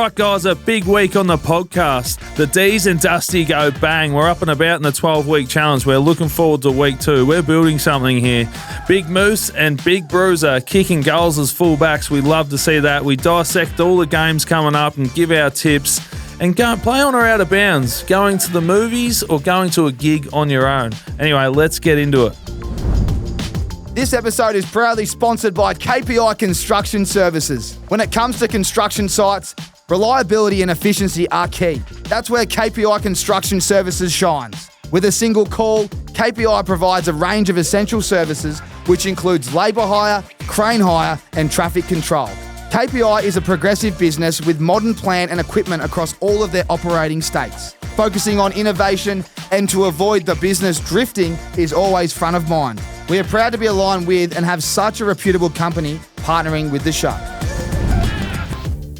All right, guys, a big week on the podcast. The D's and Dusty go bang. We're up and about in the 12-week challenge. We're looking forward to week 2. We're building something here. Big Moose and Big Bruiser kicking goals as fullbacks. We love to see that. We dissect all the games coming up and give our tips and go play on or out of bounds, going to the movies or going to a gig on your own. Anyway, let's get into it. This episode is proudly sponsored by KPI Construction Services. When it comes to construction sites, reliability and efficiency are key. That's where KPI Construction Services shines. With a single call, KPI provides a range of essential services, which includes labour hire, crane hire, and traffic control. KPI is a progressive business with modern plant and equipment across all of their operating states. Focusing on innovation and to avoid the business drifting is always front of mind. We are proud to be aligned with and have such a reputable company partnering with the show.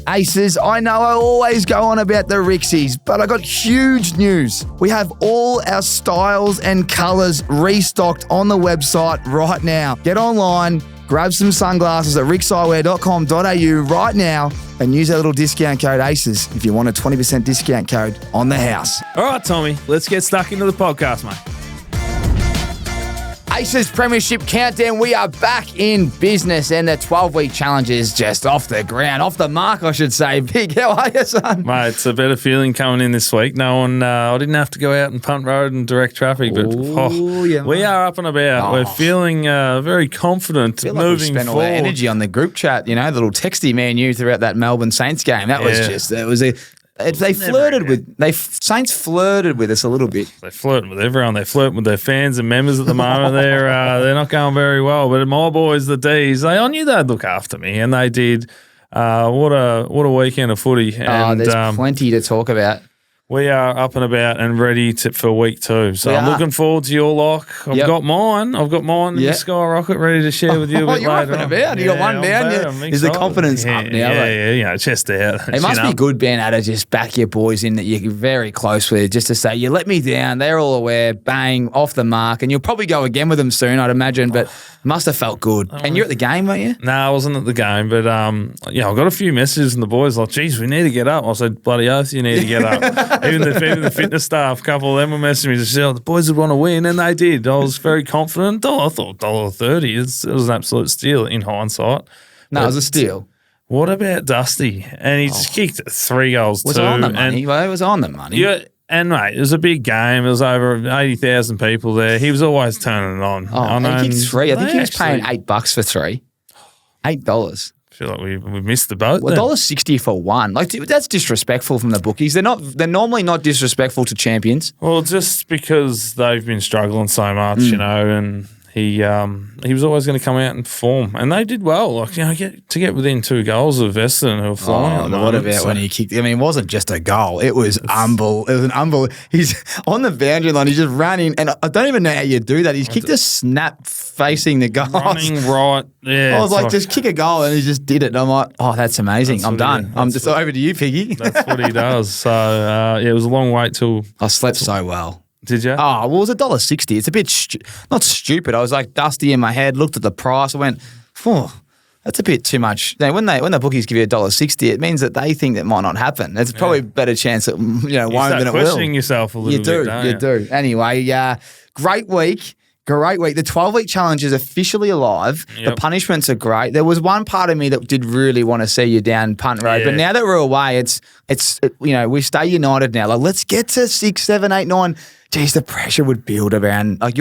Aces, I know I always go on about the RIXXs, but I got huge news. We have all our styles and colours restocked on the website right now. Get online, grab some sunglasses at rixeyewear.com.au right now and use our little discount code ACES if you want a 20% discount code on the house. All right, Tommy, let's get stuck into the podcast, mate. Aces Premiership Countdown, we are back in business and the 12-week challenge is just off the ground, off the mark, I should say. Big, how are you, son? Mate, it's a better feeling coming in this week. I didn't have to go out and punt road and direct traffic, but we are up and about. We're feeling very confident like moving we spent forward. all that energy on the group chat, the little texty man you throughout that Melbourne Saints game. Saints flirted with us a little bit. They flirting with everyone. They flirting with their fans and members at the moment. They're not going very well. But my boys, the D's, I knew they'd look after me, and they did. What a weekend of footy. And, there's plenty to talk about. We are up and about and ready for week 2. So I'm looking forward to your lock. I've got mine in the Skyrocket ready to share with you a bit you're later. Up and about. You got one down. Is the confidence up now? Yeah, chest out. It must be good, Ben, to just back your boys in that you're very close with, just to say, you let me down. They're all aware. Bang, off the mark. And you'll probably go again with them soon, I'd imagine. But it must have felt good. And you're at the game, weren't you? No, I wasn't at the game. But, I got a few messages from the boys like, geez, we need to get up. I said, bloody oath, you need to get up. Even the fitness staff, a couple of them were messaging me to say, the boys would want to win, and they did. I was very confident. I thought $1.30. It was an absolute steal in hindsight. No, it was a steal. What about Dusty? And he just kicked 3 goals was too. On the money. It was on the money. Yeah, and mate, it was a big game. It was over 80,000 people there. He was always turning it on. He kicked 3. I think he was paying $8 for 3. $8. I feel like we missed the boat. Well, $1.60 for 1. Like, that's disrespectful from the bookies. They're normally not disrespectful to champions. Well, just because they've been struggling so much, and he was always going to come out and perform, and they did well. Like, get within 2 goals of Essendon, who were flying. What about when he kicked? I mean, it wasn't just a goal. It was unbelievable. It was an unbelievable. He's on the boundary line. He just ran in, and I don't even know how you do that. He's kicked a snap facing the goal. Running right. Yeah. I was like, just kick a goal, and he just did it. And I'm like, that's amazing. I'm done. I'm just over to you, Piggy. That's what he does. So, it was a long wait till... I slept so well. Did you? Well, it was $1.60. It's a bit, not stupid. I was like dusty in my head, looked at the price. I went, that's a bit too much. Now, when the bookies give you $1.60, it means that they think that might not happen. There's probably a better chance that won't than it will. You questioning yourself a little bit, You do. Anyway, great week. Great week. The 12-week challenge is officially alive. Yep. The punishments are great. There was one part of me that did really want to see you down punt road, but now that we're away, it's we stay united now. Like, let's get to 6, 7, 8, 9. Geez, the pressure would build around. Like,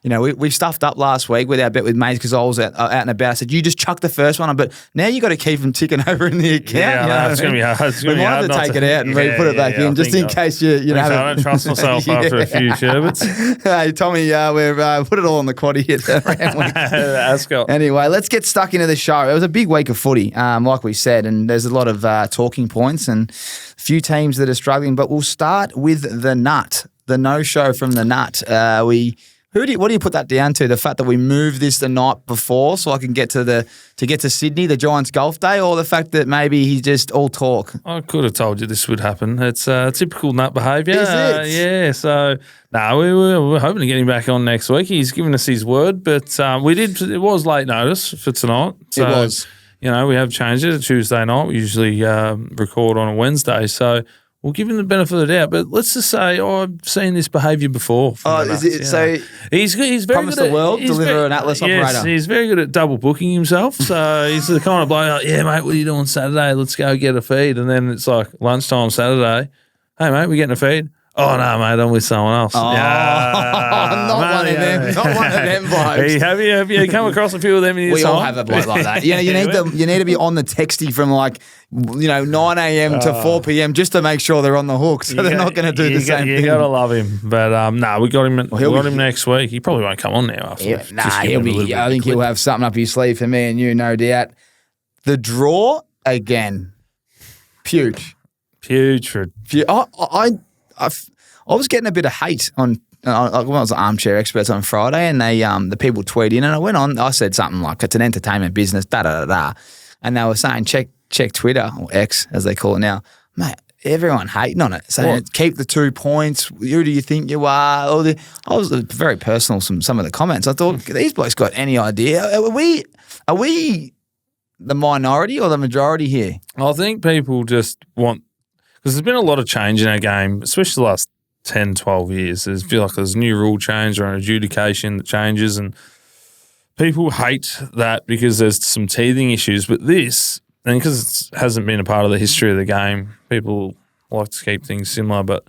we stuffed up last week with our bet with Maze because I was out and about. I said, you just chuck the first one on, but now you got to keep them ticking over in the account. Yeah, it's going to be hard. We might have to take it out and put it back in just in case you I don't trust myself after a few sherbets. Hey, Tommy, we've put it all on the quaddie here. Ascot. Anyway, let's get stuck into the show. It was a big week of footy, like we said, and there's a lot of talking points and a few teams that are struggling, but we'll start with the nut. The no-show from the nut. What do you put that down to? The fact that we moved this the night before so I can get to Sydney, the Giants golf day, or the fact that maybe he's just all talk? I could have told you this would happen. It's typical nut behaviour. Is it? Yeah. So we're hoping to get him back on next week. He's given us his word, but it was late notice for tonight. So, it was. we have changed it to Tuesday night. We usually record on a Wednesday, so we'll give him the benefit of the doubt. But let's just say, I've seen this behaviour before. Is it so? He's very Promise good the world, deliver an Atlas operator. Yes, he's very good at double booking himself. So he's the kind of bloke, yeah, mate, what are you doing Saturday? Let's go get a feed. And then it's like lunchtime Saturday. Hey, mate, we getting a feed? Oh, no, mate, I'm with someone else. Oh, not one of them. Not one of them blokes. Hey, have you come across a few of them in your We time? all have a bloke like that. You need to be on the texty from 9 a.m. to 4 p.m. just to make sure they're on the hook, so they're not going to do the same thing. You got to love him. But we got him. We got him next week. He probably won't come on now. He'll be. I think he'll have something up his sleeve for me and you, no doubt. The draw again, huge. I was getting a bit of hate on. I was Armchair Experts on Friday, and they the people tweet in, and I went on. I said something like, "It's an entertainment business," and they were saying, "Check Twitter or X as they call it now, mate." Everyone hating on it, saying keep the 2 points. Who do you think you are? I was very personal. Some of the comments. I thought these blokes got any idea? Are we the minority or the majority here? I think people just want, because there's been a lot of change in our game, especially the last 10, 12 years. I feel like there's a new rule change or an adjudication that changes, and people hate that because there's some teething issues. But this, and because it hasn't been a part of the history of the game, people like to keep things similar. But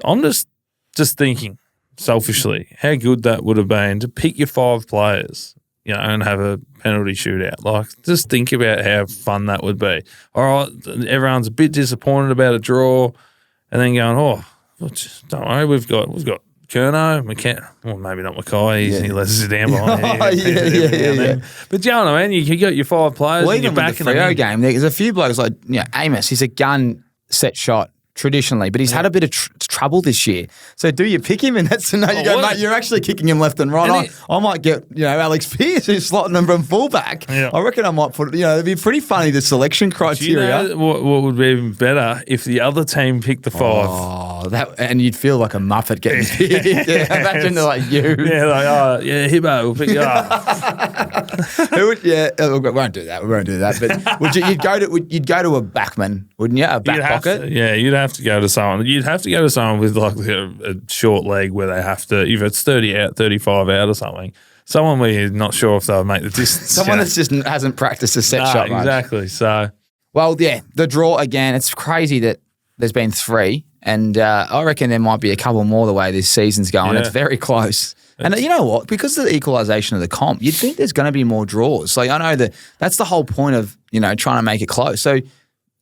I'm just thinking selfishly how good that would have been to pick your 5 players, and have a penalty shootout. Like, just think about how fun that would be. All right, everyone's a bit disappointed about a draw, and then going, don't worry, we've got Kerno, well, maybe not Mackay, he lets us down behind. Yeah. But you know what I mean? You got your 5 players. Well, and you're even back with the Freo game, there's a few blokes like Amos. He's a gun set shot traditionally, but he's had a bit of trouble this year. So do you pick him? And that's you go, mate, you're actually kicking him left and right. I might get Alex Pearce who's slotting him from fullback. Yeah. I reckon I might put it'd be pretty funny, the selection criteria. Do you know what would be even better if the other team picked the 5? Oh, and you'd feel like a muppet getting picked. Imagine they're like you. Yeah, Hibbo, we'll pick you up. We won't do that. We won't do that. But you'd go to a backman, wouldn't you? A back pocket. You'd have to go to someone. You'd have to go to someone with like a short leg where they have to, if it's 30 out, 35 out or something. Someone where you're not sure if they'll make the distance. Someone that just hasn't practiced a set shot much. Exactly. So, well, the draw again. It's crazy that there's been 3, and I reckon there might be a couple more the way this season's going. It's very close. And you know what? Because of the equalisation of the comp, you'd think there's going to be more draws. Like, I know that's the whole point of trying to make it close. So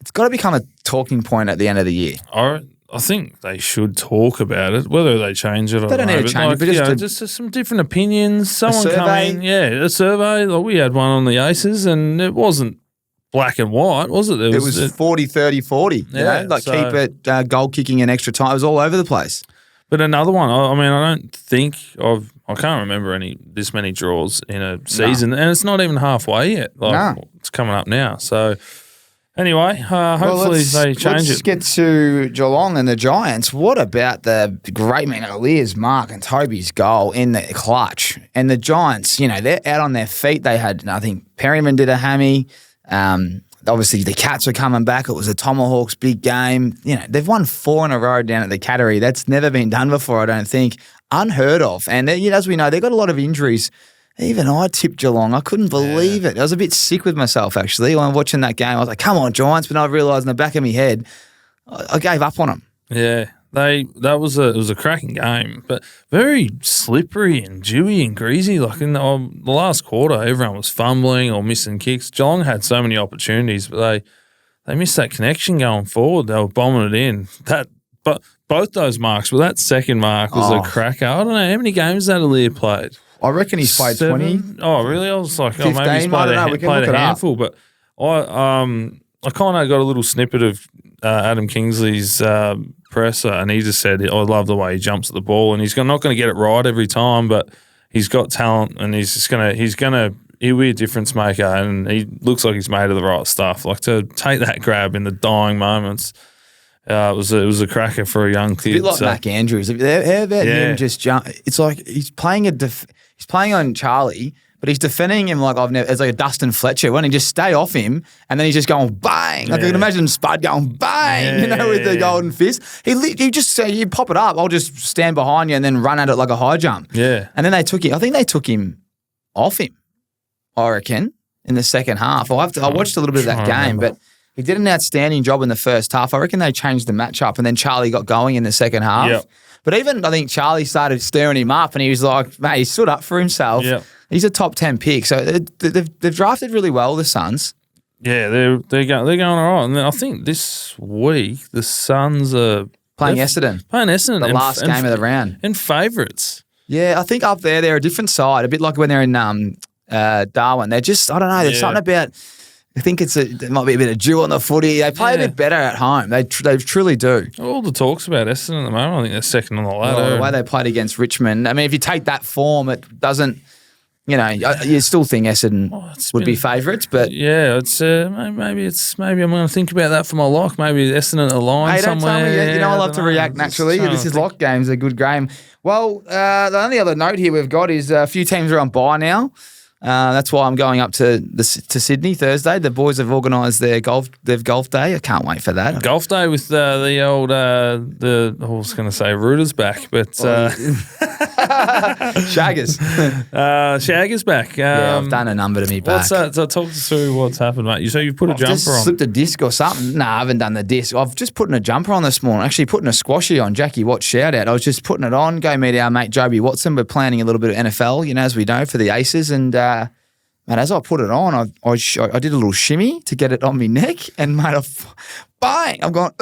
it's got to become a talking point at the end of the year. I think they should talk about it, whether they change it or not. They don't need to change it, but just some different opinions. Someone come in, a survey. Like, we had one on the Aces, and it wasn't black and white, was it? It was 40, 30, 40. Keep it, goal kicking and extra time. It was all over the place. But another one, I don't think I can't remember this many draws in a season, and it's not even halfway yet. It's coming up now. So anyway, hopefully they change it. Let's get to Geelong and the Giants. What about the great man Alia's mark and Toby's goal in the clutch? And the Giants, they're out on their feet. They had, I think Perryman did a hammy. Obviously, the Cats are coming back. It was a Tomahawks big game. They've won 4 in a row down at the Cattery. That's never been done before, I don't think. Unheard of. And as we know, they've got a lot of injuries. Even I tipped Geelong. I couldn't believe it. I was a bit sick with myself, actually, when watching that game. I was like, come on, Giants. But I realised in the back of my head, I gave up on them. Yeah. It was a cracking game, but very slippery and dewy and greasy. Like in the last quarter, everyone was fumbling or missing kicks. Geelong had so many opportunities, but they missed that connection going forward. They were bombing it in. But both those marks, that second mark was a cracker. I don't know how many games that Alia played. I reckon he's played 20. Oh, really? I was like, 15, maybe he's played a handful. But I kind of got a little snippet of Adam Kingsley's presser, and he just said, I love the way he jumps at the ball, and he's not going to get it right every time, but he's got talent, and he'll be a difference maker, and he looks like he's made of the right stuff. Like, to take that grab in the dying moments, it was a cracker for a young kid. A bit like Mac Andrews. How about him just jump? It's like he's playing on Charlie, but he's defending him like it's like a Dustin Fletcher. When he just stay off him, and then he's just going bang. Like I can imagine Spud going bang, with the golden fist. He just say, you pop it up, I'll just stand behind you and then run at it like a high jump. Yeah. And then I think they took him off him, I reckon, in the second half. I watched a little bit of that game, but he did an outstanding job in the first half. I reckon they changed the matchup, and then Charlie got going in the second half. Yep. But even I think Charlie started stirring him up, and he was like, mate, he stood up for himself. Yep. He's a top 10 pick. So they've drafted really well, the Suns. Yeah, they're going all right. And I think this week the Suns are playing Essendon. The last game of the round. And favourites. Yeah, I think up there they're a different side, a bit like when they're in Darwin. They're just, I don't know, there's something about, I think there might be a bit of dew on the footy. They play a bit better at home. They truly do. All the talk's about Essendon at the moment. I think they're second on the ladder. The way they played against Richmond. I mean, if you take that form, it doesn't, you still think Essendon would be favourites, but yeah, it's maybe I'm going to think about that for my lock. Maybe Essendon at the line somewhere. Tell me, I love to react naturally. This is lock games, a good game. Well, the only other note here we've got is a few teams are on bye now. That's why I'm going up to Sydney Thursday. The boys have organised their golf day. I can't wait for that. Golf day with the old I was going to say Rooters back, but Shaggers. Shaggers back. I've done a number to me back. What's that? So talk us through what's happened, mate. So you put a jumper just on. Slipped a disc or something. No, I haven't done the disc. I've just putting a jumper on this morning. Actually putting a squashy on. Jackie Watt shout out. I was just putting it on. Go meet our mate Joby Watson. We're planning a little bit of NFL, as we know, for the Aces. And man, as I put it on, I did a little shimmy to get it on my neck, and mate, bang! I've gone,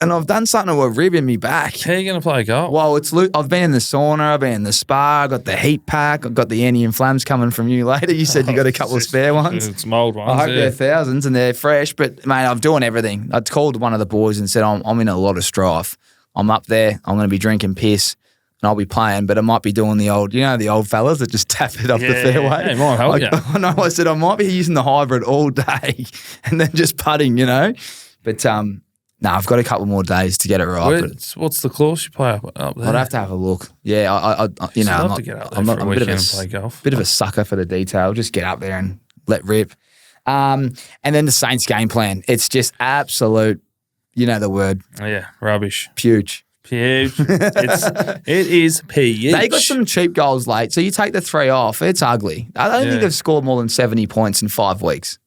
and I've done something to a rib in me back. How are you going to play golf? Well, I've been in the sauna, I've been in the spa, I've got the heat pack, I've got the anti-inflams coming from you later. You said you got a couple of spare ones. Some old ones. I hope they're thousands and they're fresh, but mate, I'm doing everything. I called one of the boys and said, I'm in a lot of strife. I'm up there, I'm going to be drinking piss. And I'll be playing, but I might be doing the old fellas that just tap it up the fairway. Yeah, it might help you. I said I might be using the hybrid all day and then just putting, But I've got a couple more days to get it right. What's the course you play up there? I'd have to have a look. Yeah, I'm a bit of a sucker for the detail. Just get up there and let rip. And then the Saints game plan. It's just absolute, the word. Oh, yeah, rubbish. Puge. Huge. It is PH. They got some cheap goals late, so you take the 3 off. It's ugly. I don't think they've scored more than 70 points in 5 weeks.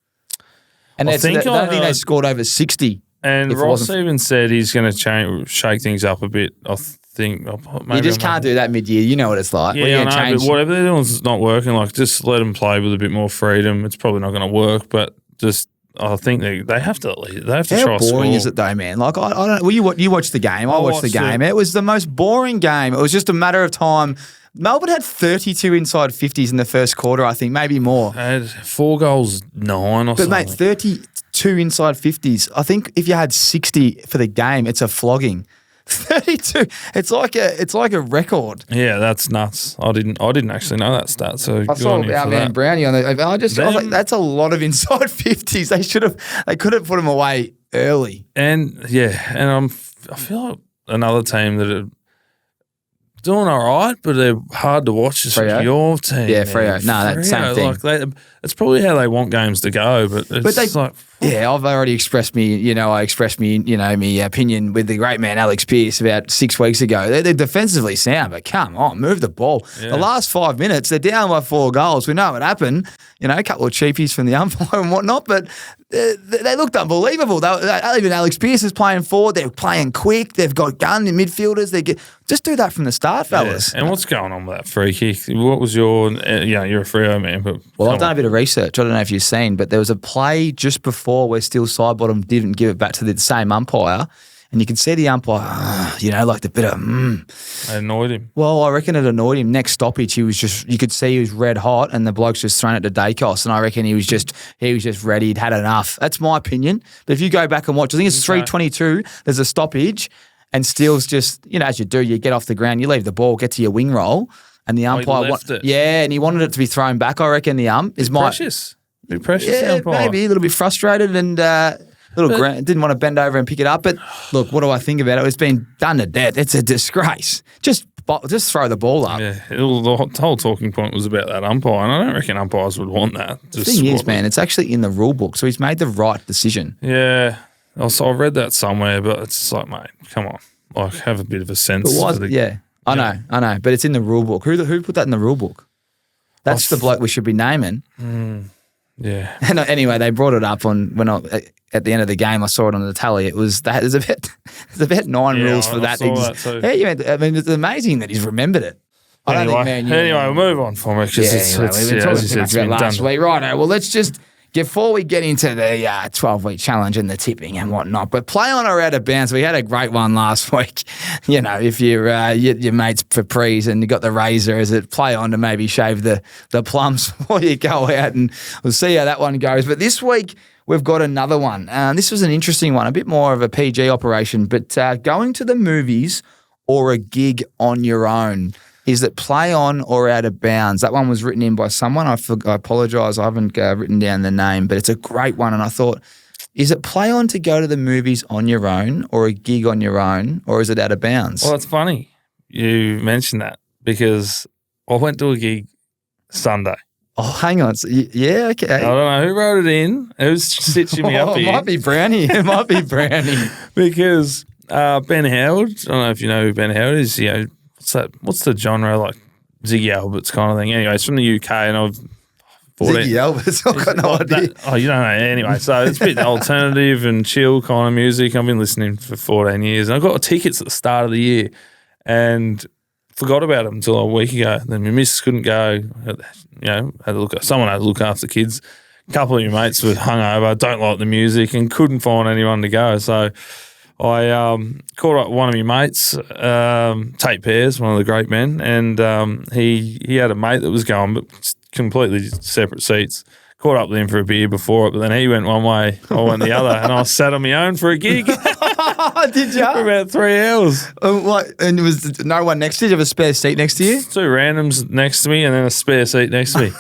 And I don't think they scored over 60. And Ross even said he's going to shake things up a bit. I think you just can't do that mid-year. You know what it's like. Yeah, I know, but whatever they're doing is not working. Like, just let them play with a bit more freedom. It's probably not going to work, but just. I think they have to try to score. How boring is it though, man? Like I don't. Well, you watched the game. I watched the game. It was the most boring game. It was just a matter of time. Melbourne had 32 inside 50s in the first quarter. I think maybe more. Had 4 goals, 9 or something. But mate, 32 inside 50s. I think if you had 60 for the game, it's a flogging. 32. It's like a record. Yeah, that's nuts. I didn't actually know that stat. So I saw our man Brownie on it. I was like, that's a lot of inside 50s. They could have put them away early. And I feel like another team that are doing all right, but they're hard to watch. Is your team. Yeah, Freo. No, that's same thing. Like it's probably how they want games to go, but it's like. Yeah, I've already expressed my opinion with the great man Alex Pearce about 6 weeks ago. They're defensively sound, but come on, move the ball. Yeah. The last 5 minutes, they're down by 4 goals. We know what happened. A couple of cheapies from the umpire and whatnot, but they looked unbelievable. Even Alex Pearce is playing forward. They're playing quick. They've got gun in midfielders. Just do that from the start, fellas. Yeah. And what's going on with that free kick? What was your? You're a Freo man, but I've done a bit of research. I don't know if you've seen, but there was a play just before where Steele Sidebottom didn't give it back to the same umpire. And you can see the umpire, like the bit of, It annoyed him. Well, I reckon it annoyed him. Next stoppage, you could see he was red hot and the bloke's just thrown it to Dacos. And I reckon he was just ready. He'd had enough. That's my opinion. But if you go back and watch, I think it's 3:22, there's a stoppage and Steele's just, as you do, you get off the ground, you leave the ball, get to your wing roll. And the umpire, and he wanted it to be thrown back. I reckon the precious. A bit precious. Yeah, maybe a little bit frustrated and. didn't want to bend over and pick it up. But look, what do I think about it? It's been done to death. It's a disgrace. Just throw the ball up. Yeah, the whole talking point was about that umpire, and I don't reckon umpires would want that. The thing is, man, it's actually in the rule book, so he's made the right decision. Yeah. Also, I read that somewhere, but it's like, mate, come on. Like, have a bit of a sense. I know, but it's in the rule book. Who put that in the rule book? That's the bloke we should be naming. Yeah. And anyway, they brought it up at the end of the game. I saw it on the tally. There's about 9 rules for that. That too. I mean, it's amazing that he's remembered it. Anyway, we'll move on from it because we've been talking too much about last week. Right, well, let's just. Before we get into the 12-week challenge and the tipping and whatnot, but play on or out of bounds. We had a great one last week. You know, if you're your mates for prees and you got the razor, is it play on to maybe shave the plums before you go out, and we'll see how that one goes. But this week we've got another one. This was an interesting one, a bit more of a PG operation, but going to the movies or a gig on your own. Is it play on or out of bounds? That one was written in by someone. I apologise. I haven't written down the name, but it's a great one. And I thought, is it play on to go to the movies on your own or a gig on your own, or is it out of bounds? Well, it's funny you mentioned that because I went to a gig Sunday. Oh, hang on. So, yeah, okay. I don't know who wrote it in. Who's stitching me up here? It might be Brownie. Because Ben Howard, I don't know if you know who Ben Howard is, you know, what's the genre, like Ziggy Albert's kind of thing? Anyway, it's from the UK, and I've Ziggy Albert's, I've got no idea. You don't know. Anyway, so it's a bit alternative and chill kind of music. I've been listening for 14 years, and I got tickets at the start of the year and forgot about them until a week ago. Then my missus couldn't go. You know, someone had to look after the kids. A couple of your mates were hungover, don't like the music, and couldn't find anyone to go. So I called up one of my mates, Tate Pears, one of the great men, and he had a mate that was going, but completely separate seats. Caught up with him for a beer before it, but then he went one way, I went the other, and I sat on my own for a gig. Did you? For about 3 hours. And there was no one next to you? Did you have a spare seat next to you? 2 randoms next to me and then a spare seat next to me.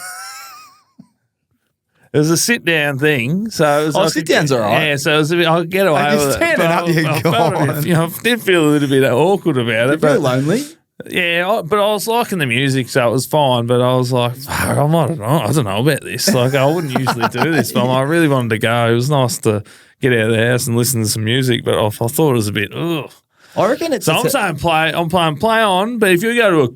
It was a sit-down thing, so it was sit-down's all right. Yeah, so it was a bit, I'll get away with it. Standing up, you're gone. I did feel a little bit awkward about it. Did you feel lonely? Yeah, but I was liking the music, so it was fine. But I was like, I don't know about this. Like, I wouldn't usually do this, but I really wanted to go. It was nice to get out of the house and listen to some music, but I thought it was a bit, ugh. I reckon it's. So I'm saying I'm playing play on, but if you go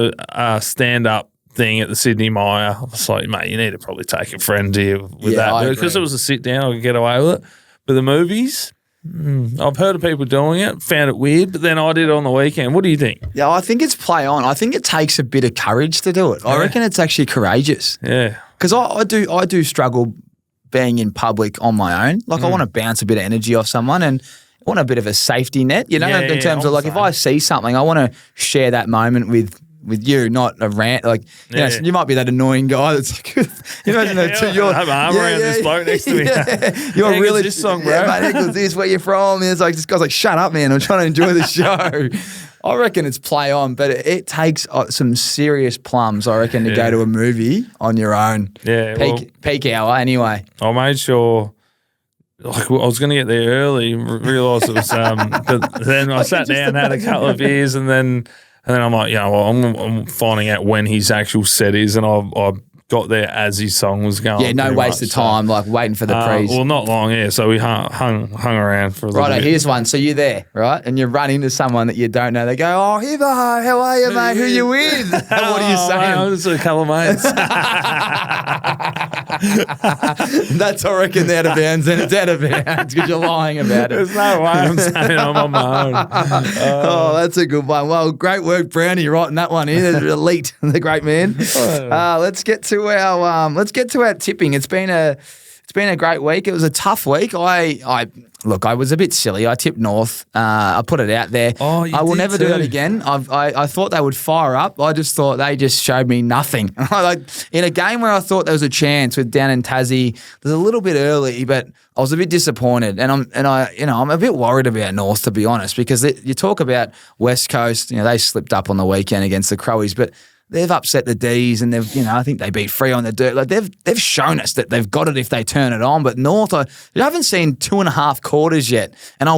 to a stand-up thing at the Sydney Mire, I was like, mate, you need to probably take a friend here with that. Because it was a sit-down, I could get away with it. But the movies, I've heard of people doing it, found it weird, but then I did it on the weekend. What do you think? Yeah, I think it's play on. I think it takes a bit of courage to do it. Yeah. I reckon it's actually courageous. Yeah. Because I do struggle being in public on my own. Like I want to bounce a bit of energy off someone and I want a bit of a safety net, you know, in terms of like if I see something, I want to share that moment with you, not a rant. Like, you know, you might be that annoying guy that's like, you imagine that you're. I have my arm around this bloke next to me. You're really this song, bro. Yeah, mate, Nicholas, this, where you from? And it's like, this guy's like, shut up, man. I'm trying to enjoy the show. I reckon it's play on, but it takes some serious plums, I reckon, to go to a movie on your own. Yeah. Peak hour, anyway. I made sure. Like I was going to get there early, realised it was. But then I sat down, had a couple of beers, and then I'm like, you know, well, I'm finding out when his actual set is, and I got there as his song was going. Yeah, no waste of time, like waiting for the prees. Well, not long, yeah. So we hung around for a little bit. Right, here's one. So you're there, right? And you run into someone that you don't know. They go, oh, Hibo, how are you, mate? Who you with? What are you saying? I'm just a couple of mates. That's, I reckon, out of bounds, and it's out of bounds because you're lying about it. There's no way I'm saying I'm on my own. Oh, that's a good one. Well, great work, Brownie, writing that one in. Elite, the great man. Let's get to our tipping. It's been a great week. It was a tough week. I was a bit silly. I tipped North. I put it out there. Oh, I will never do that again. I thought they would fire up. I just thought they just showed me nothing. Like in a game where I thought there was a chance with down in Tassie, it was a little bit early, but I was a bit disappointed. And I'm a bit worried about North, to be honest, because you talk about West Coast. You know, they slipped up on the weekend against the Crowies, but they've upset the D's and I think they beat Free on the dirt. Like they've shown us that they've got it if they turn it on. But North, I haven't seen 2.5 quarters yet, and I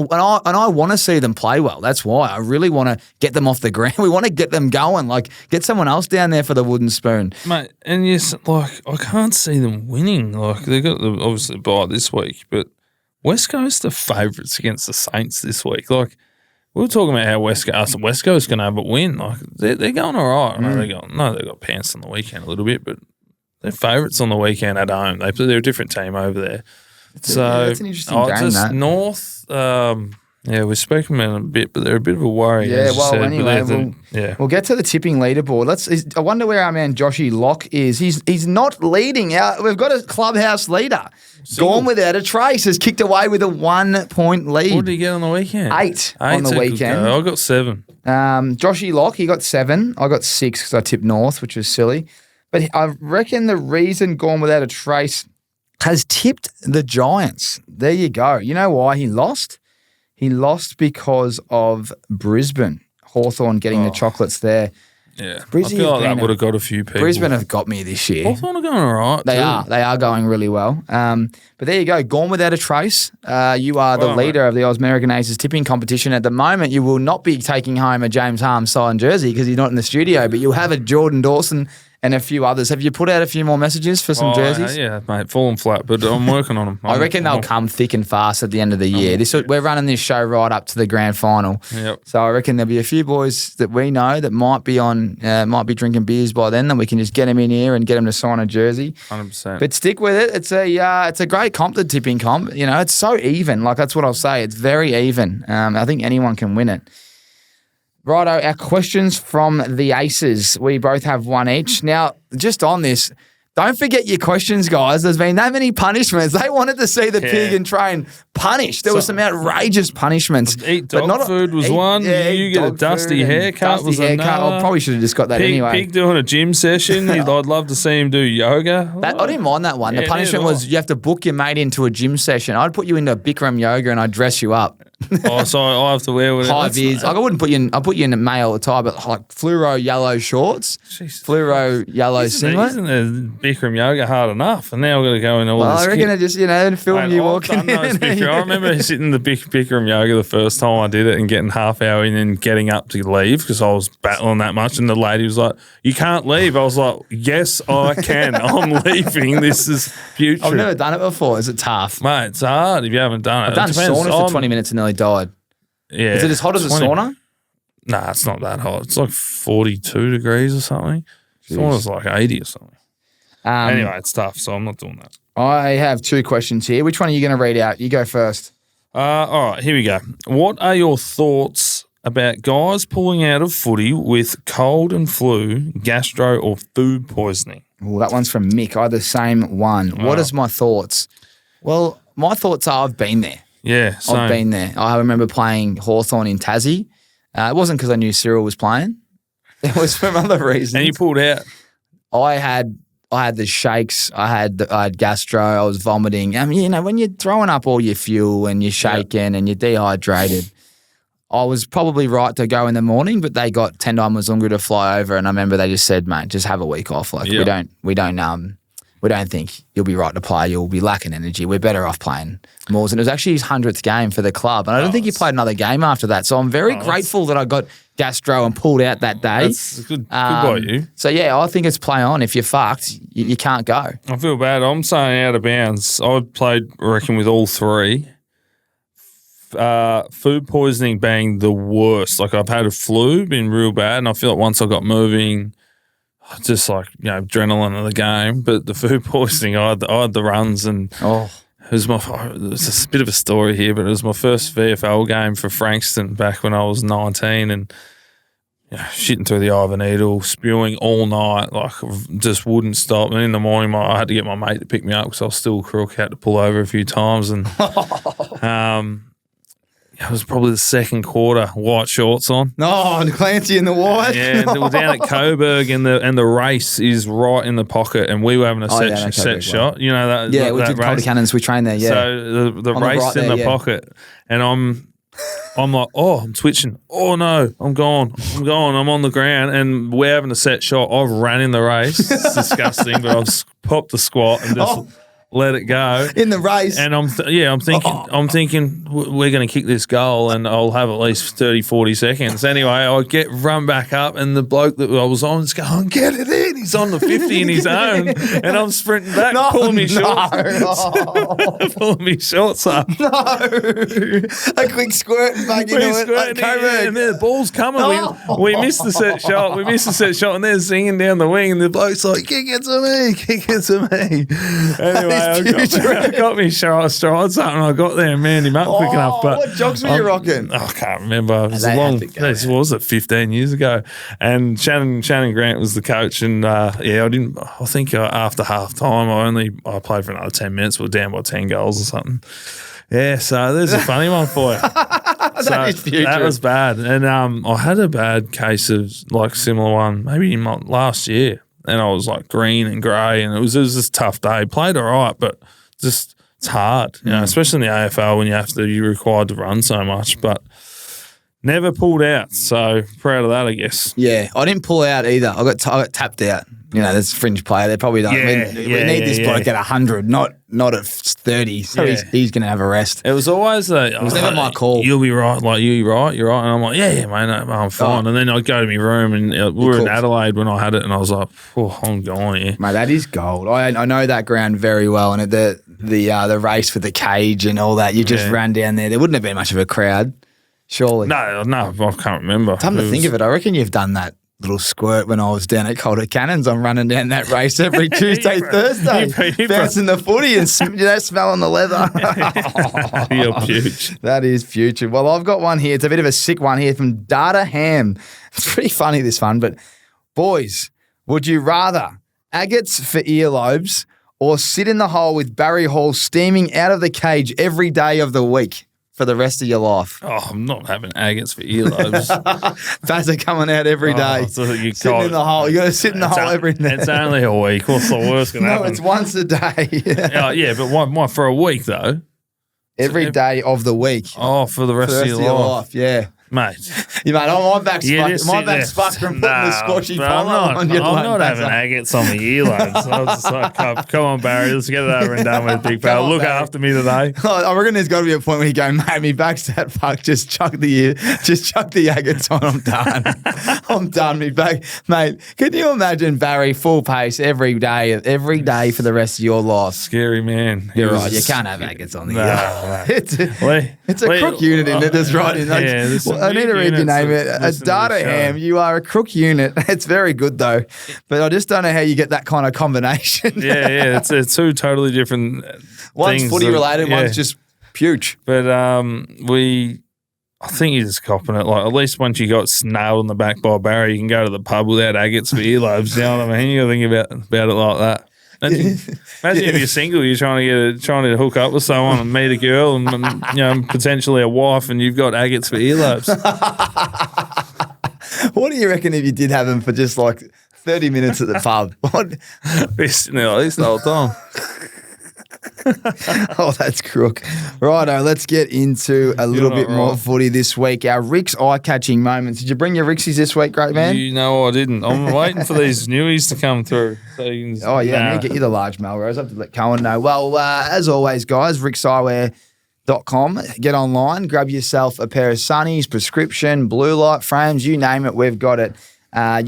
want to see them play well. That's why I really want to get them off the ground. We want to get them going. Like get someone else down there for the wooden spoon, mate. And yes, like I can't see them winning. Like they got obviously bye this week, but West Coast are favourites against the Saints this week. Like we were talking about how West Coast going to have a win. Like they're going all right. They got pants on the weekend a little bit, but they're favourites on the weekend at home. They're a different team over there. It's an interesting game. That North. We've spoken about it a bit, but they're a bit of a worry. Yeah, we'll get to the tipping leaderboard. I wonder where our man Joshy Locke is. He's not leading. We've got a clubhouse leader. Gone without a trace, has kicked away with a 1-point lead. What did he get on the weekend? 8 on the weekend. I got 7. Joshy Locke, he got 7. I got 6 because I tipped North, which was silly. But I reckon the reason Gone without a trace has tipped the Giants. There you go. You know why he lost? He lost because of Brisbane. Hawthorn getting the chocolates there. Yeah, I feel like that would have got a few people. Brisbane have got me this year. Hawthorn are going all right. They are going really well. But there you go, Gone without a trace. You are the leader of the Oz American Aces tipping competition. At the moment, you will not be taking home a James Harm signed jersey because he's not in the studio, but you'll have a Jordan Dawson and a few others. Have you put out a few more messages for some jerseys? Yeah, mate, falling flat, but I'm working on them. I reckon they'll come thick and fast at the end of the year. We're running this show right up to the grand final. Yep. So I reckon there'll be a few boys that we know that might be drinking beers by then, that we can just get them in here and get them to sign a jersey. 100%. But stick with it. It's a great comp, the tipping comp. It's so even. Like that's what I'll say. It's very even. I think anyone can win it. Righto, our questions from the Aces. We both have one each. Now, just on this, don't forget your questions, guys. There's been that many punishments. They wanted to see the pig and train punished. There were some outrageous punishments. Eat dog food was one. You get a dusty haircut was another. I probably should have just got that anyway. Pig doing a gym session. I'd love to see him do yoga. I didn't mind that one. The punishment was you have to book your mate into a gym session. I'd put you into Bikram yoga and I'd dress you up. So I have to wear whatever. High vis. I wouldn't put you in. I put you in a male attire, but like fluoro yellow shorts, fluoro yellow singlet. Isn't the Bikram yoga hard enough? And now I've got to go in all this. I reckon it just film you walking in. I remember sitting in the Bikram yoga the first time I did it and getting half hour in and getting up to leave because I was battling that much. And the lady was like, "You can't leave." I was like, "Yes, I can. I'm leaving. This is future." I've never done it before. Is it tough? Mate, it's hard if you haven't done it. I've done saunas for 20 minutes and nearly died. Yeah. Is it as hot as a sauna? Nah, it's not that hot. It's like 42 degrees or something. Sauna's like 80 or something. Anyway, it's tough, so I'm not doing that. I have 2 questions here. Which one are you going to read out? You go first. All right, here we go. What are your thoughts about guys pulling out of footy with cold and flu, gastro, or food poisoning? Well, that one's from Mick. I had the same one. What is my thoughts? Well, my thoughts are I've been there. Yeah, same. I've been there. I remember playing Hawthorn in Tassie. It wasn't because I knew Cyril was playing. It was for other reasons. And you pulled out? I had the shakes. I had gastro. I was vomiting. I mean, when you're throwing up all your fuel and you're shaking and you're dehydrated, I was probably right to go in the morning, but they got Tendai Mzungu to fly over, and I remember they just said, "Mate, just have a week off. Like we don't think you'll be right to play. You'll be lacking energy. We're better off playing Moors." And it was actually his 100th game for the club. And I don't think he played another game after that. So I'm very grateful that I got gastro and pulled out that day. That's good by you. So, yeah, I think it's play on. If you're fucked, you can't go. I feel bad. I'm saying out of bounds. I've played, I reckon, with all 3. Food poisoning being the worst. Like I've had a flu, been real bad. And I feel like once I got moving, just like, adrenaline of the game. But the food poisoning, I had the runs and it was a bit of a story here, but it was my first VFL game for Frankston back when I was 19 and shitting through the eye of a needle, spewing all night, like just wouldn't stop. And in the morning, I had to get my mate to pick me up because I was still crook, had to pull over a few times. And it was probably the second quarter, white shorts on. Oh, Clancy in the white. Yeah, they were down at Coburg and the race is right in the pocket and we were having a set shot. You know that? Yeah, we that did race. Calder Cannons, we trained there, yeah. So the race in the pocket and I'm I'm like, oh, I'm twitching. Oh, no, I'm gone. I'm on the ground, and we're having a set shot. I've ran in the race. It's disgusting, but I've popped the squat and just let it go. In the race. And I'm thinking we're going to kick this goal and I'll have at least 30, 40 seconds. Anyway, I run back up, and the bloke that I was on is going, get it in. He's on the 50 in his own, and I'm sprinting back, pulling me shorts. Pulling me shorts up. No. A quick squirt back into it. And then the ball's coming. We missed the set shot. And they're singing down the wing, and the bloke's like, kick it to me. Anyway, I got me strides up, and I got there and manned him up quick enough. But what jogs were you rocking? I can't remember. It was this was it 15 years ago. And Shannon Grant was the coach, and I think after half time I played for another 10 minutes. We were down by 10 goals or something. Yeah, so there's a funny one for you. That was bad. And I had a bad case of similar one maybe last year. And I was green and grey, and it was just a tough day. Played all right, but just it's hard, especially in the AFL when you're required to run so much. But never pulled out, so proud of that, I guess. Yeah, I didn't pull out either. I got tapped out. There's a fringe player. They probably don't. We need this bloke at 100, not at 30. So he's going to have a rest. It was always it was never my call. You'll be right. You're right. And I'm like, yeah, mate, no, I'm fine. And then I'd go to my room, and we were in Adelaide when I had it, and I was like, oh, I'm gone here. Mate, that is gold. I know that ground very well, and the race for the cage and all that. You just ran down there. There wouldn't have been much of a crowd, surely. No, I can't remember. Come to think of it, I reckon you've done that little squirt when I was down at Calder Cannons. I'm running down that race every Tuesday, Thursday, bouncing the footy and smelling the leather. You're huge. That is future. Well, I've got one here. It's a bit of a sick one here from Data Ham. It's pretty funny, this one, but boys, would you rather agates for earlobes or sit in the hole with Barry Hall steaming out of the cage every day of the week for the rest of your life? Oh, I'm not having agates for earlobes. Faz are coming out every day. Sitting in the hole. You got to sit in the hole every day. It's only a week. What's the worst going to happen? No, it's once a day. But one for a week, though. Every day of the week. Oh, for the rest of your life. Yeah. Mate. My back's fucked from putting the squashy polo on your I'm not having agates on the earlobes. I was just like, come on, Barry, let's get it over and done with, big pal. Look after me today. I reckon there's got to be a point where you go, mate, my back's that fucked. Just chuck the agates on. I'm done. I'm done, me back. Mate, can you imagine Barry full pace every day for the rest of your life? Scary, man. You're right. You can't have agates on the earlobes. It's a crook unit in it that's right in. I need to read your name. It's Data Ham. You are a crook unit. It's very good though, but I just don't know how you get that kind of combination. Yeah. It's two totally different one's things. Footy related, one's just pooch. But I think you're just copping it. At least once you got nailed in the back by Barry, you can go to the pub without agates for earlobes. You know what I mean? You got to think about it like that. Imagine if you're single, you're trying to hook up with someone and meet a girl and potentially a wife, and you've got agates for earlobes. What do you reckon if you did have them for just 30 minutes at the pub? Be sitting there like this the whole time. Oh, that's crook. Righto, let's get into a little bit more footy this week. Our RIXX eye-catching moments. Did you bring your RIXXies this week, great man? No, I didn't. I'm waiting for these newies to come through. So you can, I need to get you the large Melrose. I have to let Cohen know. Well, as always, guys, RIXXeyewear.com. Get online, grab yourself a pair of sunnies, prescription, blue light frames, you name it, we've got it.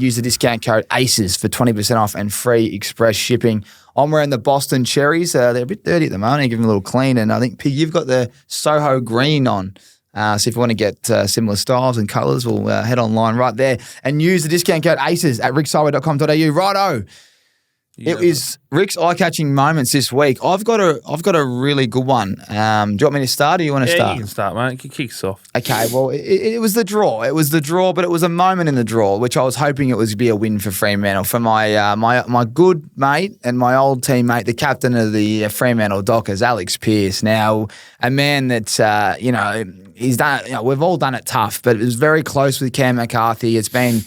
Use the discount code ACES for 20% off and free express shipping. I'm wearing the Boston Cherries. They're a bit dirty at the moment. I give them a little clean. And I think, Pig, you've got the Soho Green on. So if you want to get similar styles and colours, we'll head online right there and use the discount code ACES at rixeyewear.com.au. Righto. It is Rick's eye-catching moments this week. I've got a really good one. Do you want me to start or you want to start? You can start, mate. Kick us off. Okay, well, it was the draw. It was the draw, but it was a moment in the draw, which I was hoping it was be a win for Fremantle. For my good mate and my old teammate, the captain of the Fremantle Dockers, Alex Pearce. Now, a man that, he's done, we've all done it tough, but it was very close with Cam McCarthy. It's been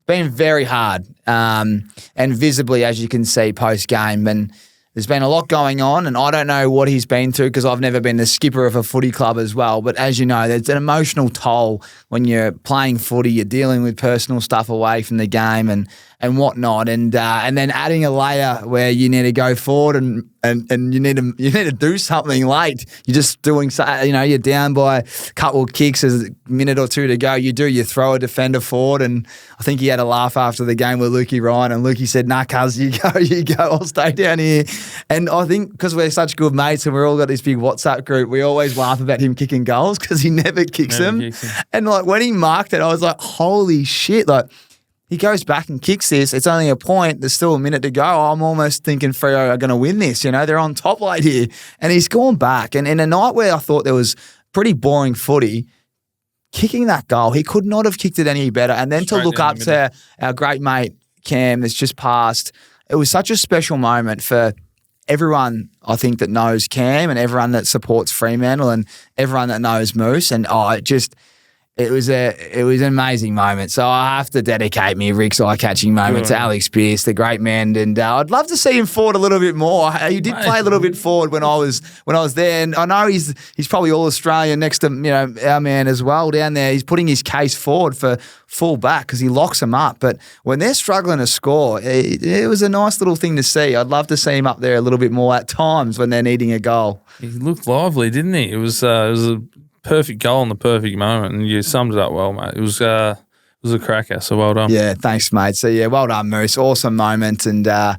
very hard, and visibly, as you can see, post-game. And there's been a lot going on, and I don't know what he's been through because I've never been the skipper of a footy club as well. But as you know, there's an emotional toll when you're playing footy. You're dealing with personal stuff away from the game and whatnot, and then adding a layer where you need to go forward and you need to do something late. You're just doing, you're down by a couple of kicks. There's a minute or two to go. You throw a defender forward, and I think he had a laugh after the game with Lukey Ryan, and Lukey said, "Nah, cuz, you go. I'll stay down here." And I think because we're such good mates and we're all got this big WhatsApp group, we always laugh about him kicking goals because he never kicks them. And like when he marked it, I was like, "Holy shit!" Like, he goes back and kicks this. It's only a point. There's still a minute to go. I'm almost thinking Freo are going to win this. They're on top late here. And he's gone back. And in a night where I thought there was pretty boring footy, kicking that goal, he could not have kicked it any better. And then to look up to our great mate Cam that's just passed, it was such a special moment for everyone, I think, that knows Cam and everyone that supports Fremantle and everyone that knows Moose. And it was an amazing moment. So I have to dedicate my RIXX eye-catching moment to Alex Pearce, the great man. And I'd love to see him forward a little bit more. He did play a little bit forward when I was there. And I know he's probably all Australian next to our man as well down there. He's putting his case forward for full back because he locks them up. But when they're struggling to score, it was a nice little thing to see. I'd love to see him up there a little bit more at times when they're needing a goal. He looked lively, didn't he? It was a perfect goal in the perfect moment, and you summed it up well, mate. It was a cracker, so well done. Yeah, thanks, mate. So, yeah, well done, Moose. Awesome moment, and I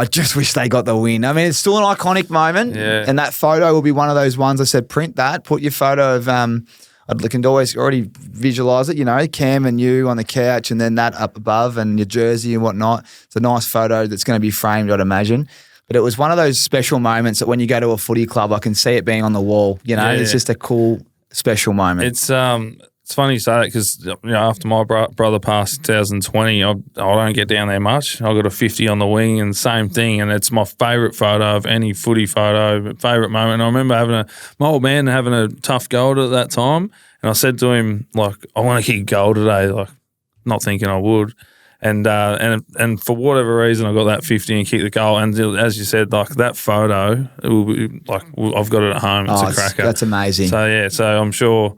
just wish they got the win. I mean, it's still an iconic moment, and that photo will be one of those ones I said, print that, put your photo of I can always already visualise it, Cam and you on the couch and then that up above and your jersey and whatnot. It's a nice photo that's going to be framed, I'd imagine. But it was one of those special moments that when you go to a footy club, I can see it being on the wall. It's just a cool, special moment. It's funny you say that because after my brother passed in 2020, I don't get down there much. I got a 50 on the wing and same thing, and it's my favourite photo of any footy photo, favourite moment. And I remember my old man having a tough goal at that time, and I said to him, like, I want to kick a goal today, like, not thinking I would. And for whatever reason, I got that 50 and kicked the goal. And as you said, like that photo, it will be like I've got it at home. It's a cracker. That's amazing. So I'm sure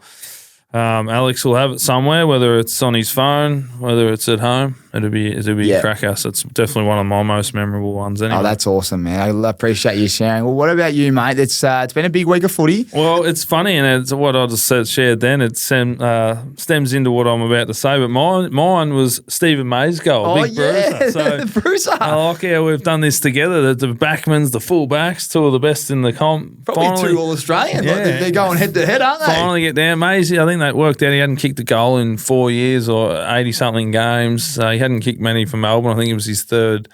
Alex will have it somewhere, whether it's on his phone, whether it's at home. It'll be a cracker. So it's definitely one of my most memorable ones. Anyway. Oh, that's awesome, man. I appreciate you sharing. Well, what about you, mate? It's been a big week of footy. Well, it's funny, and it's what I just shared then. It stems into what I'm about to say, but mine was Stephen May's goal, big bruiser. So the bruiser. I like how we've done this together. The backmans, the full backs, two of the best in the comp. Probably two All-Australian. Yeah. Like they're going head-to-head, aren't they? Finally get down. Maisie, I think that worked out. He hadn't kicked a goal in 4 years or 80-something games. He hadn't kicked many for Melbourne. I think it was his third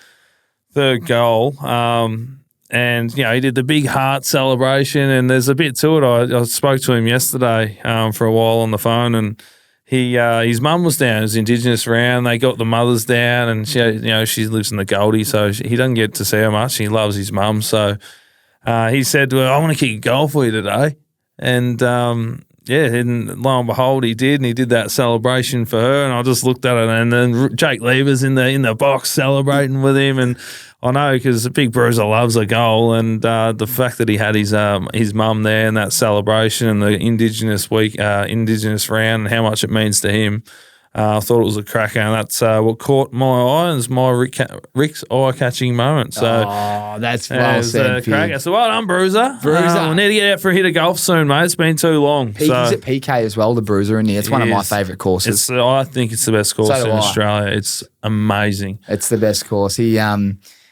goal. And, he did the big heart celebration, and there's a bit to it. I spoke to him yesterday for a while on the phone, and his mum was down. It was Indigenous round. They got the mothers down, and she lives in the Goldie, so he doesn't get to see her much. He loves his mum. So he said, well, I want to kick a goal for you today. And and lo and behold, he did, and he did that celebration for her. And I just looked at it, and then Jake Lever's in the box celebrating with him. And I know because the big bruiser loves a goal, and the fact that he had his mum there and that celebration and the Indigenous round and how much it means to him. I thought it was a cracker, and that's what caught my eye. It was my RIXX eye-catching moment. So, that's well said, cracker. So well done, Bruiser. We need to get out for a hit of golf soon, mate. It's been too long. He's at PK as well, the Bruiser in there. It's one of my favourite courses. I think it's the best course in Australia. It's amazing. It's the best course. He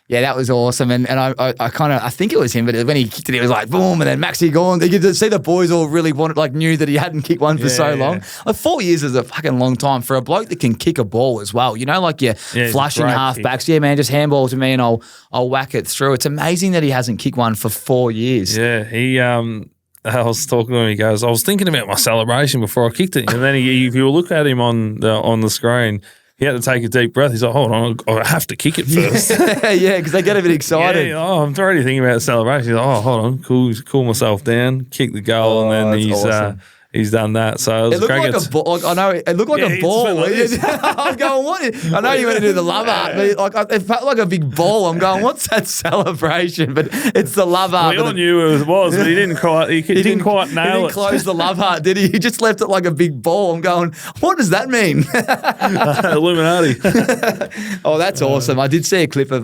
Yeah, that was awesome. And I think it was him, but when he kicked it, it was like boom, and then Maxi gone. You could see the boys all really knew that he hadn't kicked one for so long. Like 4 years is a fucking long time for a bloke that can kick a ball as well. Like your flushing halfbacks. Yeah, man, just handball to me and I'll whack it through. It's amazing that he hasn't kicked one for 4 years. Yeah, I was talking to him. He goes, I was thinking about my celebration before I kicked it, and then if you look at him on the screen. He had to take a deep breath. He's like, hold on, I have to kick it first. Yeah, because they get a bit excited. Yeah, I'm already thinking about the celebration. He's like, hold on, cool myself down, kick the goal, and then he's awesome. he's done that. So It looked like a ball. I know it looked like a ball. I'm going, what? I know you went to do the love art, but it felt like a big ball. I'm going, what's that celebration? But it's the love art. We all knew it was, but he didn't quite. He didn't quite nail it. He didn't close the love heart, did he? He just left it like a big ball. I'm going, what does that mean? Illuminati. Oh, that's awesome. I did see a clip of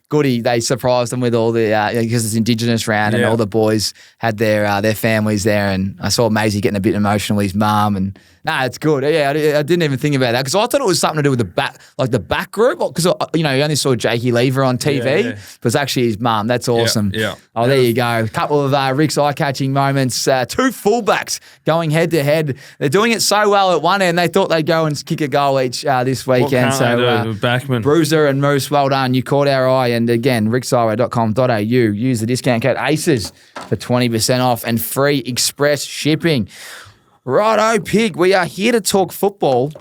Goody. They surprised them with all the because it's Indigenous round and all the boys had their families there, and I saw Maisie getting a bit emotional with his mum, and it's good. Yeah, I didn't even think about that because I thought it was something to do with the back group, because you only saw Jakey Lever on TV, but it's actually his mum. That's awesome. Yeah. Oh, there you go. A couple of RIXX eye-catching moments. 2 fullbacks going head to head. They're doing it so well at one end. They thought they'd go and kick a goal each this weekend. So Backman, Bruiser and Moose, well done. You caught our eye. And again, rixeyewear.com.au. Use the discount code ACES for 20% off and free express shipping. Righto, Pig. We are here to talk football.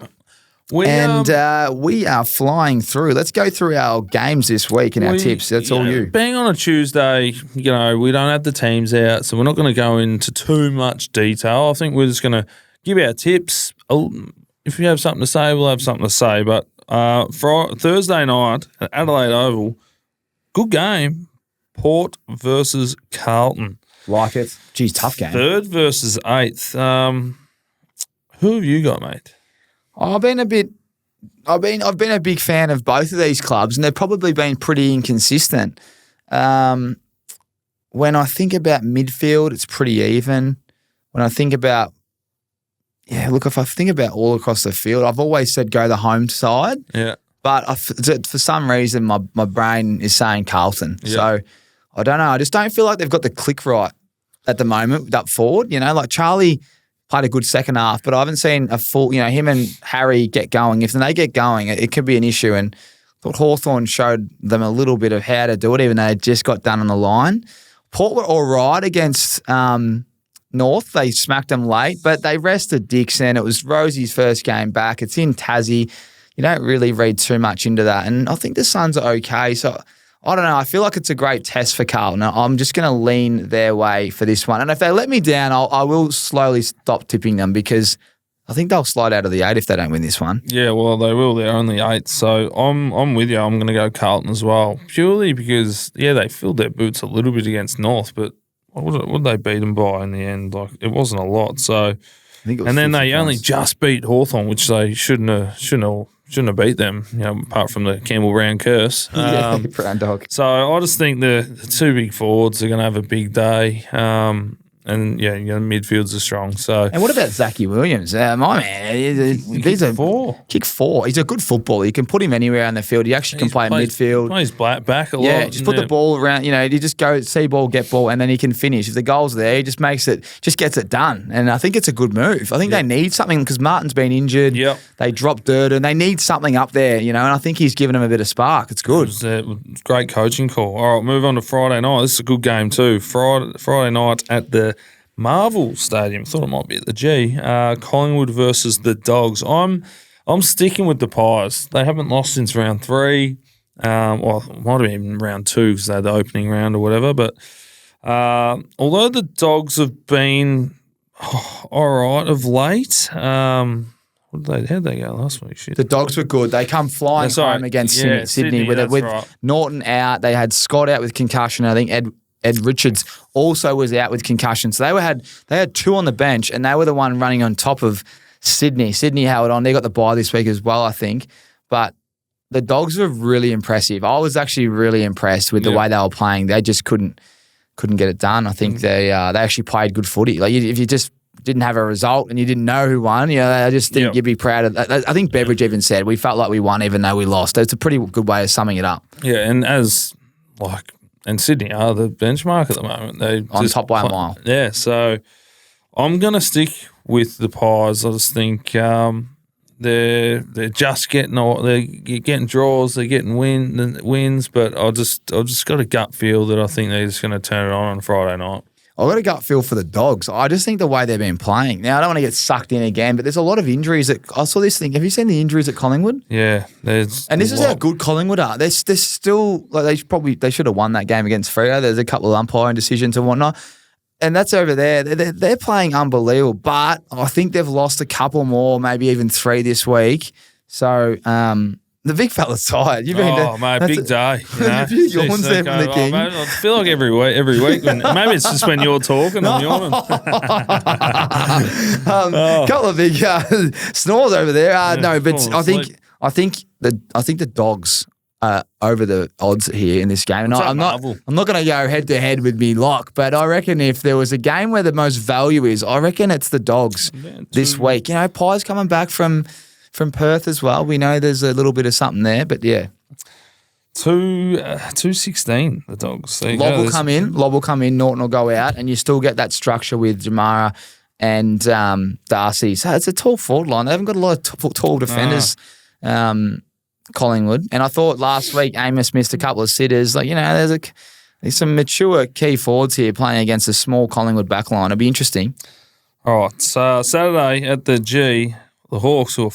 We are flying through. Let's go through our games this week and our tips. That's all you. Being on a Tuesday, we don't have the teams out, so we're not going to go into too much detail. I think we're just going to give our tips. If you have something to say, we'll have something to say. But for Thursday night at Adelaide Oval, good game. Port versus Carlton. Like it. Geez, tough game. 3rd versus 8th. Who have you got, mate? I've been a big fan of both of these clubs, and they've probably been pretty inconsistent. When I think about midfield, it's pretty even. When I think about, if I think about all across the field, I've always said go the home side. Yeah. But for some reason, my brain is saying Carlton. Yeah. So I don't know. I just don't feel like they've got the click right at the moment up forward. Like Charlie played a good second half, but I haven't seen a full, him and Harry get going. If they get going, it could be an issue. And I thought Hawthorn showed them a little bit of how to do it, even though they just got done on the line. Port were all right against North. They smacked them late, but they rested Dixon. It was Rosie's first game back. It's in Tassie. You don't really read too much into that. And I think the Suns are okay. So I don't know. I feel like it's a great test for Carlton. I'm just going to lean their way for this one. And if they let me down, I will slowly stop tipping them because I think they'll slide out of the 8 if they don't win this one. Yeah, well, they will. They're only 8. So I'm with you. I'm going to go Carlton as well. Purely because, they filled their boots a little bit against North, but what did they beat them by in the end? Like, it wasn't a lot. So, I think it was, and then they only just beat Hawthorn, which they shouldn't have beat them, apart from the Campbell Brown curse. Brown dog. So I just think the 2 big forwards are going to have a big day. And midfields are strong. So, and what about Zachy Williams? My man, he's a kick 4. He's a good footballer. You can put him anywhere on the field. He actually can play midfield. Plays back a lot. Yeah, just put the ball around. You just go see ball, get ball, and then he can finish. If the goal's there, he just gets it done. And I think it's a good move. I think they need something because Martin's been injured. Yep. They dropped Durden. They need something up there, and I think he's given them a bit of spark. It's good. It was a great coaching call. All right, move on to Friday night. This is a good game too. Friday night at the Marvel Stadium. Thought it might be at the G. Collingwood versus the Dogs. I'm sticking with the Pies. They haven't lost since round 3. Well, it might have been round 2 because they had the opening round or whatever. But although the Dogs have been all right of late, how'd they go last week? Shit. The Dogs were good. They come flying home against Sydney with right. Norton out. They had Scott out with concussion. I think Ed Richards also was out with concussion. So they had 2 on the bench, and they were the one running on top of Sydney. Sydney held on. They got the bye this week as well, I think. But the Dogs were really impressive. I was actually really impressed with the way they were playing. They just couldn't get it done. I think they actually played good footy. Like if you just didn't have a result and you didn't know who won, I just think you'd be proud of that. I think Beveridge even said we felt like we won even though we lost. It's a pretty good way of summing it up. Yeah, and Sydney are the benchmark at the moment. They on top by a mile. Yeah, so I'm going to stick with the Pies. I just think they're just getting draws, they're getting wins, but I've just got a gut feel that I think they're just going to turn it on Friday night. I've got a gut feel for the Dogs. I just think the way they've been playing. Now, I don't want to get sucked in again, but there's a lot of injuries. I saw this thing. Have you seen the injuries at Collingwood? Yeah. And this is how good Collingwood are. They're still, they should have won that game against Freo. There's a couple of umpiring decisions and whatnot. And that's over there. They're playing unbelievable, but I think they've lost a couple more, maybe even 3 this week. So the big fella's tired. Mate, big day. You know? A few yawns there from the king. Mate, I feel like every week. Maybe it's just when you're talking, I'm yawning. Couple of big snores over there. No, but I think the Dogs are over the odds here in this game. And I'm not going to go head to head with me lock, but I reckon if there was a game where the most value is, I reckon it's the Dogs this week. You know, Pie's coming back from Perth as well. We know there's a little bit of something there, but yeah. 216, the Dogs. Lob will come in, Norton will go out, and you still get that structure with Jamara and Darcy. So it's a tall forward line. They haven't got a lot of tall defenders, Collingwood. And I thought last week Amos missed a couple of sitters. Like, you know, there's some mature key forwards here playing against a small Collingwood backline. It'll be interesting. All right, so Saturday at the G, the Hawks are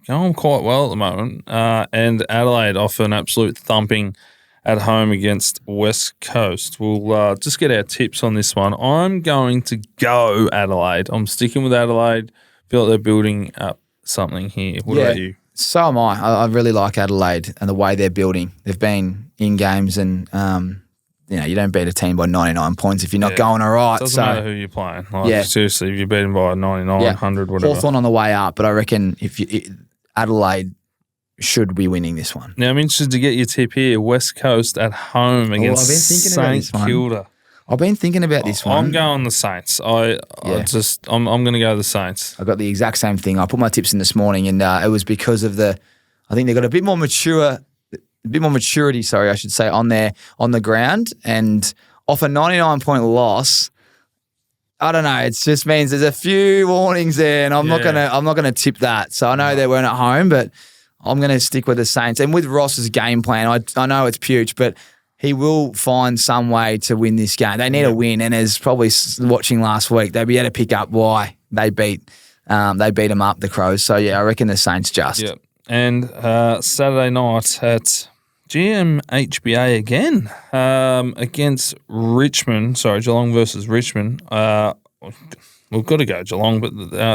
going quite well at the moment, and Adelaide off an absolute thumping at home against West Coast. We'll just get our tips on this one. I'm going to go Adelaide. I'm sticking with Adelaide. Feel like they're building up something here. What about you? So am I. I really like Adelaide and the way they're building. They've been in games and, you don't beat a team by 99 points if you're not going all right. Doesn't matter who you're playing. Seriously, if you beat them by 99, 100, whatever. Hawthorn on the way up, but I reckon Adelaide should be winning this one. Now, I'm interested to get your tip here. West Coast at home against St Kilda. I've been thinking about this one. I'm going the Saints. I'm going to go the Saints. I got the exact same thing. I put my tips in this morning, and it was because of I think they got a bit more maturity, I should say, on the ground, and off a 99-point loss. I don't know. It just means there's a few warnings there, and I'm not gonna tip that. So I know they weren't at home, but I'm gonna stick with the Saints. And with Ross's game plan, I know it's huge, but he will find some way to win this game. They need a win, and as probably watching last week, they'll be able to pick up why they beat them up, the Crows. So yeah, I reckon the Saints just. Yep. And Saturday night at GMHBA again against Richmond. Sorry, Geelong versus Richmond. We've got to go Geelong, but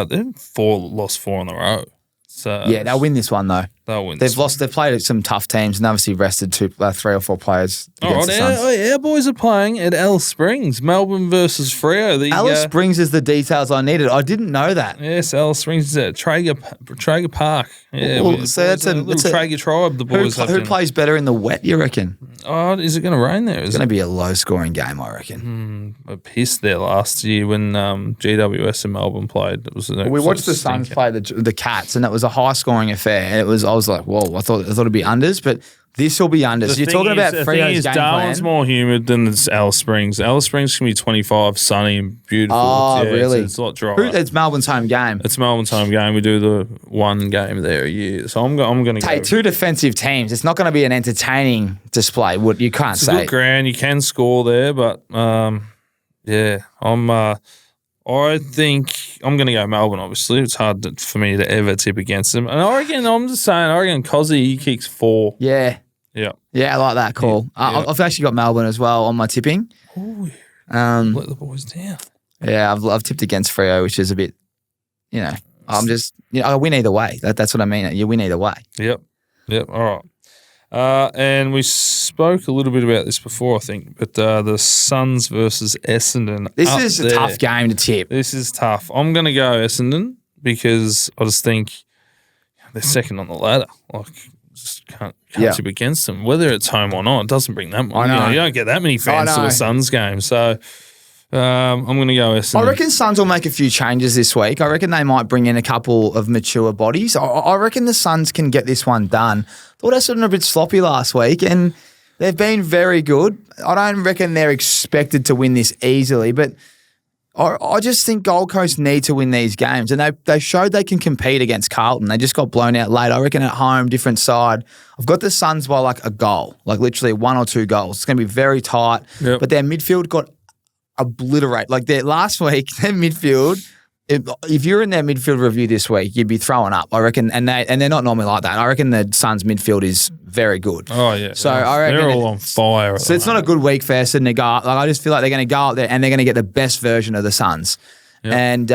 they've lost 4 in a row. So yeah, they'll win this one though. They'll win. They've played some tough teams and obviously rested 3 or 4 players. All right, our boys are playing at Alice Springs, Melbourne versus Freo. Alice Springs is the details I needed. I didn't know that. Yes, Alice Springs is at Traeger Park. Yeah, so that's a little Traeger tribe. The boys who plays better in the wet, you reckon? Oh, is it going to rain there? It's going to be a low-scoring game, I reckon. I pissed there last year when GWS and Melbourne played. We watched the Suns play the Cats, and it was a high-scoring affair. And I was like, whoa, I thought it'd be unders, but this will be unders. You're talking about Freo's game Darwin's plan. more humid than Alice Springs. Alice Springs can be 25, sunny and beautiful. Oh, really? It's a lot drier. It's Melbourne's home game. It's Melbourne's home game. We do the one game there a year. So I'm going to go. 2 defensive teams. It's not going to be an entertaining display. You can't say. It's a good ground. You can score there, but I think I'm going to go Melbourne, obviously. It's hard for me to ever tip against them. And I reckon Cozzy kicks 4. Yeah. Yeah. Yeah, I like that call. Yeah. I've actually got Melbourne as well on my tipping. Ooh. Let the boys down. Yeah, I've tipped against Freo, which is a bit, I'm just, I win either way. That's what I mean. You win either way. Yep. All right. And we spoke a little bit about this before, I think, but the Suns versus Essendon. This is a tough game to tip. This is tough. I'm going to go Essendon because I just think they're second on the ladder. Just can't tip against them. Whether it's home or not, it doesn't bring that much. I know. You don't get that many fans to a Suns game. So I'm going to go Essendon. I reckon Suns will make a few changes this week. I reckon they might bring in a couple of mature bodies. I reckon the Suns can get this one done. Thought Essendon were a bit sloppy last week, and they've been very good. I don't reckon they're expected to win this easily, but I just think Gold Coast need to win these games, and they showed they can compete against Carlton. They just got blown out late. I reckon at home, different side. I've got the Suns by a goal, literally 1 or 2 goals. It's going to be very tight, but their midfield got obliterated. Last week, their midfield if you're in their midfield review this week, you'd be throwing up, I reckon. And they're not normally like that. I reckon the Suns midfield is very good. Oh yeah. So I reckon they're all on fire. So it's not a good week for Essendon to go up. Like I just feel like they're going to go up there and they're going to get the best version of the Suns. Yep. And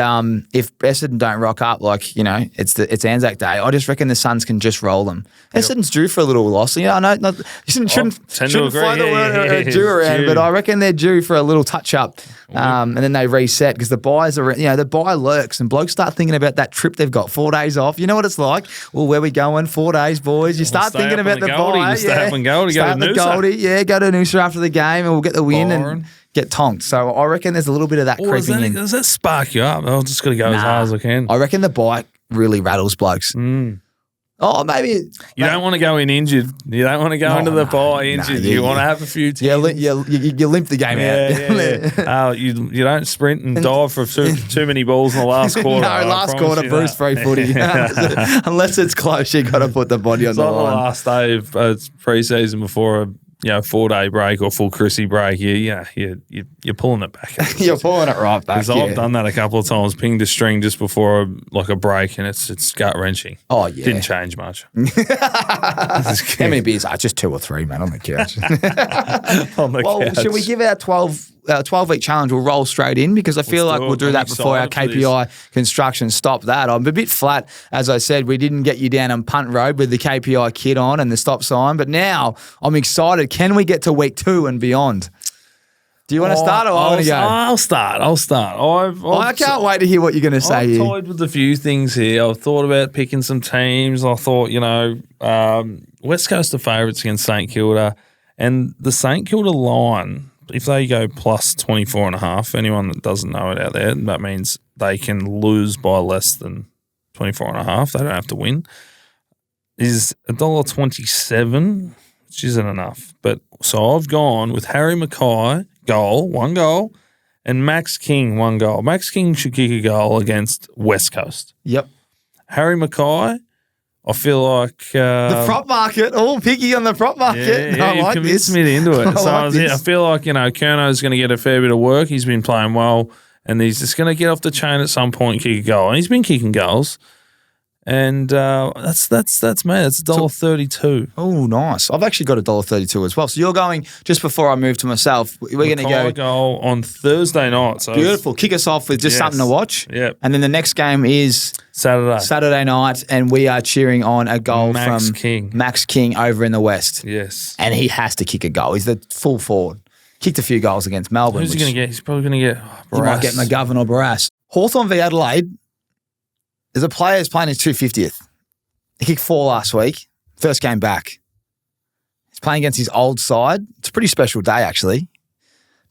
if Essendon don't rock up, like, you know, it's Anzac Day, I just reckon the Suns can just roll them. Yep. Essendon's due for a little loss. Yeah, I know you shouldn't float the word due around, but I reckon they're due for a little touch-up. And then they reset because the buys are, you know, the buy lurks and blokes start thinking about that trip they've got 4 days off. You know what it's like? Well, where we going? 4 days, boys. You start thinking about the buy. Stay up and Goldie. Start go to Goldie. Yeah, go to Noosa after the game and we'll get the win and get tonked. So I reckon there's a little bit of that creeping in. Does that spark you up? I'm just going to go as hard as I can. I reckon the bite really rattles blokes. Oh, maybe. You don't want to go in injured. You don't want to go into the bye injured. You want to have a few teams. You limp the game out. You don't sprint and dive for too many balls in the last quarter. No, last quarter, Bruce free footy. Unless it's close, you got to put the body on the line. It's not the last day of pre-season before a 4-day break or full Chrissy break. You're pulling it back. You're pulling it right back. Because I've done that a couple of times, pinged a string just before a break, and it's gut wrenching. Oh yeah, didn't change much. How many beers? Just 2 or 3, man, on the couch. Couch. Should we give our 12-week challenge? We'll roll straight in because I feel like we'll do that before our KPI construction stop that. I'm a bit flat, as I said. We didn't get you down on Punt Road with the KPI kit on and the stop sign, but now I'm excited. Can we get to week 2 and beyond? Do you want to start or I want to go? I'll start. I can't wait to hear what you're going to say here. I've toyed with a few things here. I've thought about picking some teams. I thought, West Coast are favourites against St Kilda, and the St Kilda line, if they go plus 24.5, anyone that doesn't know it out there, that means they can lose by less than 24.5. They don't have to win. Is $1.27, which isn't enough. But so I've gone with Harry Mackay, one goal, and Max King, 1 goal. Max King should kick a goal against West Coast. Yep. Harry Mackay, I feel like the prop market, all picky on the prop market. Yeah, you convinced me into it. I feel like Kerno's going to get a fair bit of work. He's been playing well, and he's just going to get off the chain at some point and kick a goal. And he's been kicking goals, and that's me. That's $1.32. Oh, nice. I've actually got $1.32 as well. So you're going just before I move to myself. We're going to go on Thursday night. So beautiful. Kick us off with just something to watch. Yep. And then the next game is Saturday night, and we are cheering on a goal from Max King over in the West. Yes. And he has to kick a goal. He's the full forward. Kicked a few goals against Melbourne. Who's he going to get? He's probably going to get Barras. He might get McGovern or Barras. Hawthorn v Adelaide. There's a player who's playing his 250th. He kicked 4 last week. First game back. He's playing against his old side. It's a pretty special day, actually.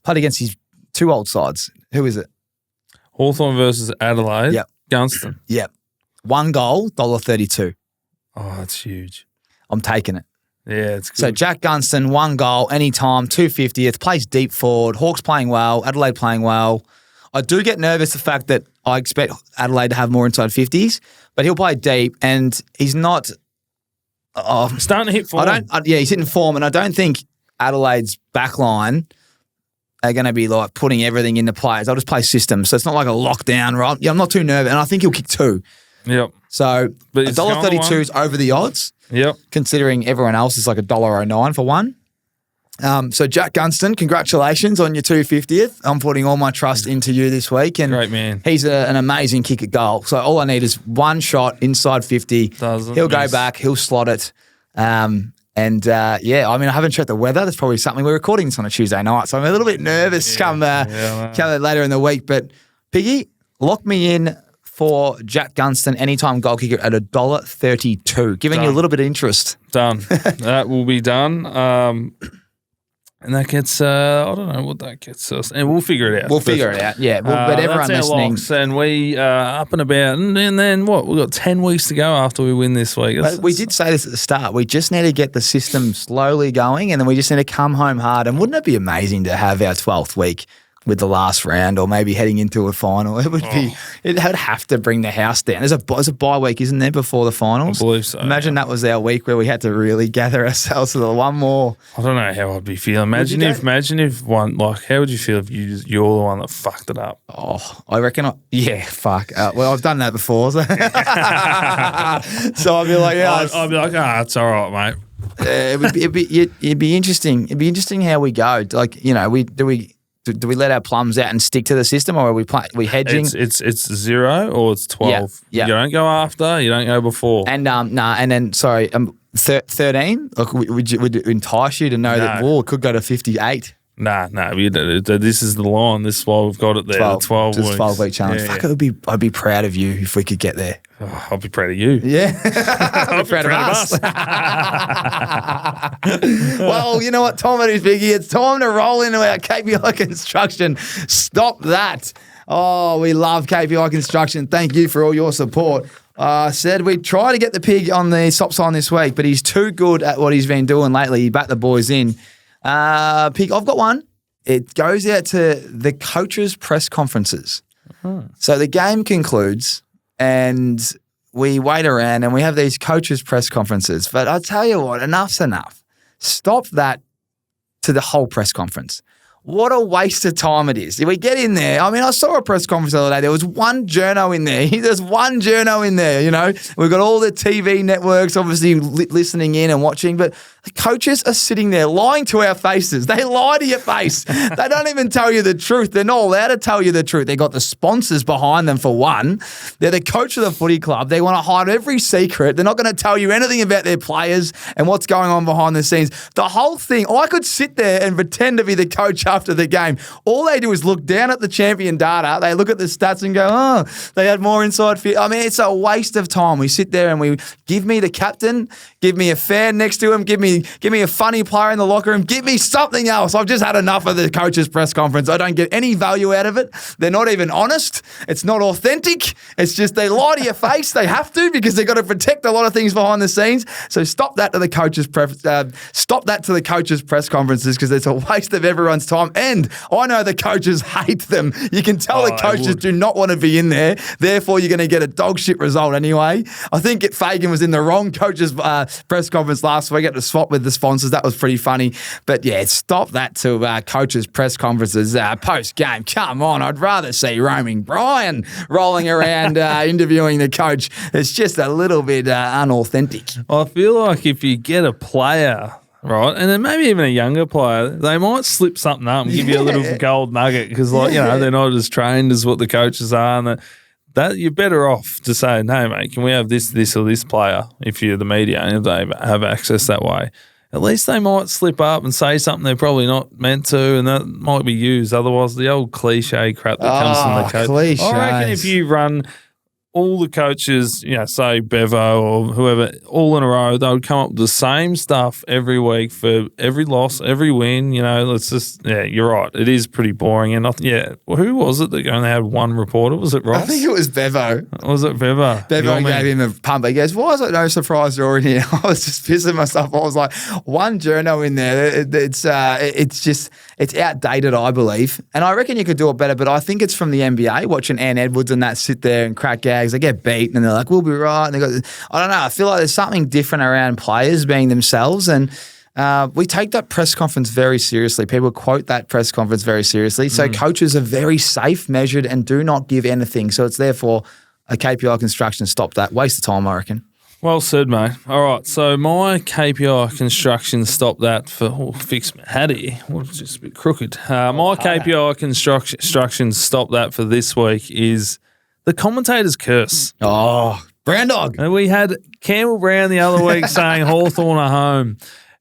Played against his 2 old sides. Who is it? Hawthorn versus Adelaide. Yep. Gunston. Yep. 1 goal, $1.32. Oh, that's huge. I'm taking it. Yeah, it's good. So Jack Gunston, 1 goal, anytime, 250th, plays deep forward. Hawks playing well, Adelaide playing well. I do get nervous the fact that I expect Adelaide to have more inside 50s, but he'll play deep, and he's not starting to hit form. He's hitting form, and I don't think Adelaide's backline are going to be like putting everything into players. They'll just play systems, so it's not like a lockdown, right? Yeah, I'm not too nervous, and I think he'll kick 2. Yep. So $1.32 is over the odds. Yep. Considering everyone else is like $1.09 for 1. So Jack Gunston, congratulations on your 250th. I'm putting all my trust into you this week. And great man. He's an amazing kick at goal. So all I need is 1 shot inside 50. He'll go back. He'll slot it. I haven't checked the weather. That's probably something. We're recording this on a Tuesday night, so I'm a little bit nervous come later in the week. But Piggy, lock me in for Jack Gunston, anytime goal kicker at $1.32, giving you a little bit of interest. Done. That will be done. And that gets, I don't know what that gets us. And we'll figure it out. We'll figure it out, yeah. But everyone that's our listening. Locks, and we up and about. And then what? We've got 10 weeks to go after we win this week. We did say this at the start. We just need to get the system slowly going, and then we just need to come home hard. And wouldn't it be amazing to have our 12th week with the last round or maybe heading into a final. It would be, it'd have to bring the house down. There's a bye week, isn't there, before the finals? I believe so. Imagine that was our week where we had to really gather ourselves to the one more. I don't know how I'd be feeling. Imagine if one, like, how would you feel if you're the one that fucked it up? Oh, I reckon, fuck. Well, I've done that before. So, so I'd be like, I'd be like, it's all right, mate. It'd be interesting. It'd be interesting how we go. Like, do we let our plums out and stick to the system, or are we hedging? It's 0 or it's 12. Yeah. You don't go after, you don't go before. And and then 13. Like, would it entice you to know that it could go to 58? Nah. This is the line. This is why we've got it there. 12 weeks. 12-week challenge. Yeah, Fuck, I'd be proud of you if we could get there. Oh, I'll be proud of you. Yeah. I'll be proud of us. Well, you know what time it is, Biggie? It's time to roll into our KPI Construction. Stop that. Oh, we love KPI Construction. Thank you for all your support. Said we'd try to get the pig on the stop sign this week, but he's too good at what he's been doing lately. He backed the boys in. Pig, I've got one. It goes out to the coaches' press conferences. So the game concludes and we wait around and we have these coaches' press conferences. But I tell you what, enough's enough. Stop that to the whole press conference. What a waste of time it is. If we get in there, I mean, I saw a press conference the other day. There was one journo in there. There's one journo in there, We've got all the TV networks obviously listening in and watching, but the coaches are sitting there lying to our faces. They lie to your face. They don't even tell you the truth. They're not allowed to tell you the truth. They got the sponsors behind them for one. They're the coach of the footy club. They want to hide every secret. They're not going to tell you anything about their players and what's going on behind the scenes. The whole thing, I could sit there and pretend to be the coach after the game. All they do is look down at the champion data. They look at the stats and go, they had more inside fit. I mean, it's a waste of time. We sit there and we give me the captain, give me a fan next to him, give me a funny player in the locker room, give me something else. I've just had enough of the coaches' press conference. I don't get any value out of it. They're not even honest. It's not authentic. It's just they lie to your face. They have to because they've got to protect a lot of things behind the scenes. So stop that to the coaches' press conferences because it's a waste of everyone's time. And I know the coaches hate them. You can tell the coaches do not want to be in there. Therefore, you're going to get a dog shit result anyway. I think Fagan was in the wrong coaches' press conference last week at the swap with the sponsors. That was pretty funny. But yeah, stop that to coaches' press conferences post-game. Come on, I'd rather see Roaming Brian rolling around interviewing the coach. It's just a little bit unauthentic. I feel like if you get a player, right, and then maybe even a younger player, they might slip something up and give you a little gold nugget because, they're not as trained as what the coaches are, and that you're better off to say, no, mate, can we have this, or this player if you're the media and if they have access that way. At least they might slip up and say something they're probably not meant to, and that might be used. Otherwise, the old cliche crap that comes from the coach. Cliches. I reckon if you run all the coaches, say Bevo or whoever, all in a row, they would come up with the same stuff every week for every loss, every win. Let's just, you're right. It is pretty boring. And who was it that only had one reporter? Was it Ross? I think it was Bevo. Was it Bevo? Bevo gave him a pump. He goes, why is it no surprise you're in here? I was just pissing myself. I was like, one journo in there. It's outdated, I believe. And I reckon you could do it better, but I think it's from the NBA, watching Ann Edwards and that sit there and crack gags. They get beat and they're like, we'll be right. And I don't know. I feel like there's something different around players being themselves. And we take that press conference very seriously. People quote that press conference very seriously. So coaches are very safe, measured, and do not give anything. So it's therefore a KPI Construction stop that. Waste of time, I reckon. Well said, mate. All right, so my KPI Construction stop that for fix my hat here. Well, it's just a bit crooked. My KPI Construction stop that for this week is the commentator's curse. Oh, Brown Dog. And we had Campbell Brown the other week saying Hawthorn are home.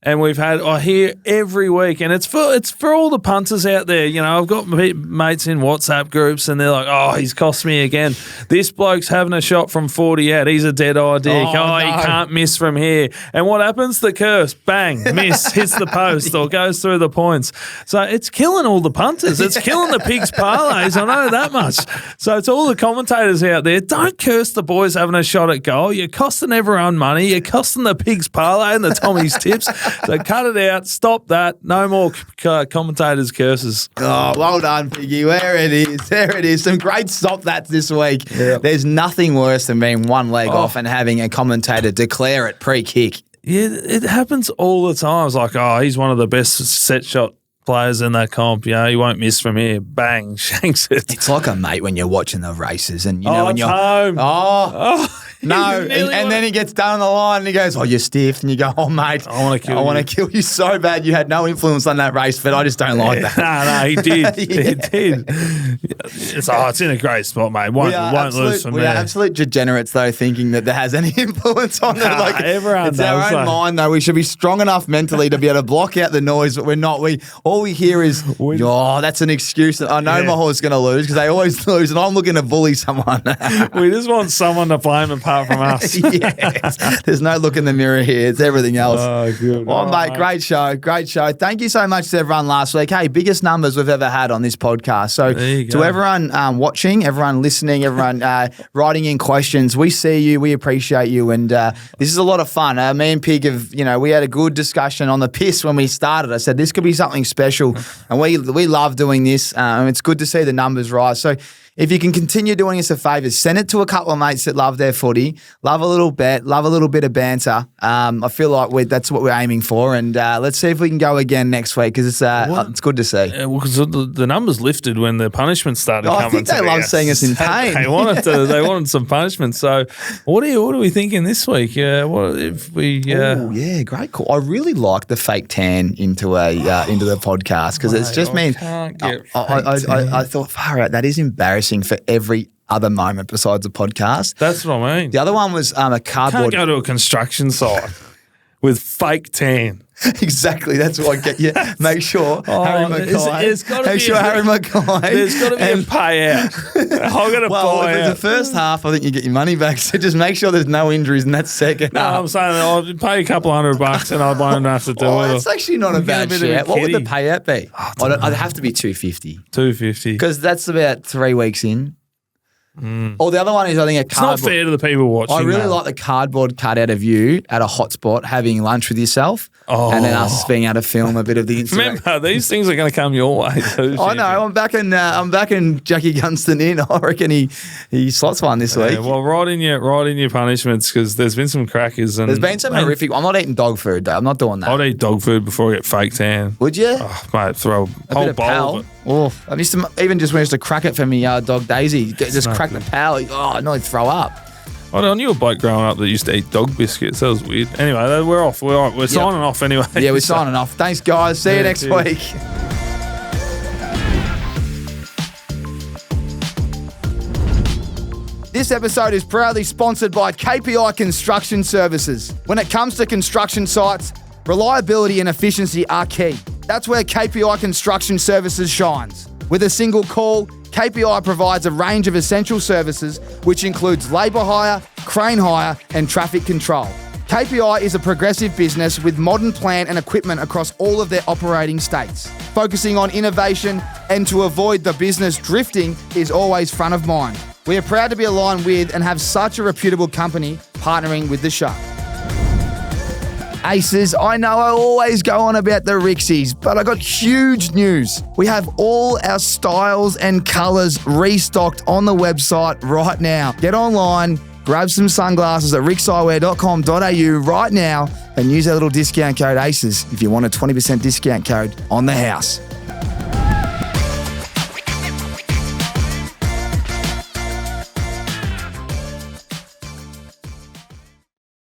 And we've had, I hear every week, and it's for all the punters out there. I've got mates in WhatsApp groups, and they're like, oh, he's cost me again. This bloke's having a shot from 40 out. He's a dead eye dick. He can't miss from here. And what happens? The curse, bang, miss, hits the post or goes through the points. So it's killing all the punters. It's killing the pigs' parlays. I know that much. So it's all the commentators out there. Don't curse the boys having a shot at goal. You're costing everyone money. You're costing the pigs' parlay and the Tommy's tips. So cut it out. Stop that. No more commentators' curses. Oh, well done, Piggy. There it is. There it is. Some great stop that's this week. Yep. There's nothing worse than being one leg off and having a commentator declare it pre-kick. Yeah, it happens all the time. It's like, oh, he's one of the best set shot players in that comp. Yeah, he won't miss from here. Bang, shanks it. It's like a mate when you're watching the races and you know when you're home. No, and then he gets down the line and he goes, "Oh, you're stiff," and you go, "Oh, mate, I want to kill you so bad. You had no influence on that race, but I just don't like that." No, he did. He did. It's in a great spot, mate. Won't lose from there. We are absolute degenerates, though, thinking that there has any influence on it. Like everyone it's knows our own mind, though. We should be strong enough mentally to be able to block out the noise, but we're not. All we hear is, "Oh, that's an excuse." I know my horse is going to lose because they always lose, and I'm looking to bully someone. We just want someone to blame apart from us. Yes. There's no look in the mirror here. It's everything else. Oh, good. Well, mate, great show. Great show. Thank you so much to everyone last week. Hey, biggest numbers we've ever had on this podcast. So to everyone watching, everyone listening, everyone writing in questions, we see you. We appreciate you. And this is a lot of fun. Me and Pig we had a good discussion on the piss when we started. I said, this could be something special. And we love doing this. It's good to see the numbers rise. So if you can continue doing us a favour, send it to a couple of mates that love their footy, love a little bet, love a little bit of banter. I feel like that's what we're aiming for, and let's see if we can go again next week because it's good to see. Because the numbers lifted when the punishment started coming. I think they love seeing us in pain. They wanted some punishment. So what are we thinking this week? What if we? Great call. I really like the fake tan into the podcast because it's just means I thought, far out, that is embarrassing for every other moment besides a podcast. That's what I mean. The other one was a cardboard. Can't go to a construction site with fake tan. Exactly. That's what I get you. Make sure Harry Mackay. Harry Mackay. There's got to be a payout. I've got to buy out. The first half, I think you get your money back. So just make sure there's no injuries in that second half. I'm saying I'll pay a couple $100 and I won't have to do it. It's actually not a bad shout. What would the payout be? I'd have to be $250. $250. Because that's about 3 weeks in. Or the other one is, I think, It's not fair to the people watching. I really like the cardboard cutout of you at a hotspot having lunch with yourself, and then us being able to film a bit of the Instagram. Remember, these things are going to come your way too. I know. I'm back in Jackie Gunston in. I reckon he slots one this week. Well, write in your punishments because there's been some crackers and there's been some horrific. I'm not eating dog food though. I'm not doing that. I'd eat dog food before I get fake tan. Would you? Oh, mate, throw a whole bowl of it. Oh, I used to even just managed to crack it for me dog Daisy. Just crack the pal. I nearly throw up. I knew a bloke growing up that used to eat dog biscuits. That was weird. Anyway, we're off. We're signing off anyway. Yeah, we're signing off. Thanks, guys. See you next week. This episode is proudly sponsored by KPI Construction Services. When it comes to construction sites, reliability and efficiency are key. That's where KPI Construction Services shines. With a single call, KPI provides a range of essential services, which includes labour hire, crane hire, and traffic control. KPI is a progressive business with modern plant and equipment across all of their operating states. Focusing on innovation and to avoid the business drifting is always front of mind. We are proud to be aligned with and have such a reputable company partnering with the show. Aces, I know I always go on about the RIXXs, but I got huge news. We have all our styles and colours restocked on the website right now. Get online, grab some sunglasses at rixxeyewear.com.au right now and use our little discount code ACES if you want a 20% discount code on the house.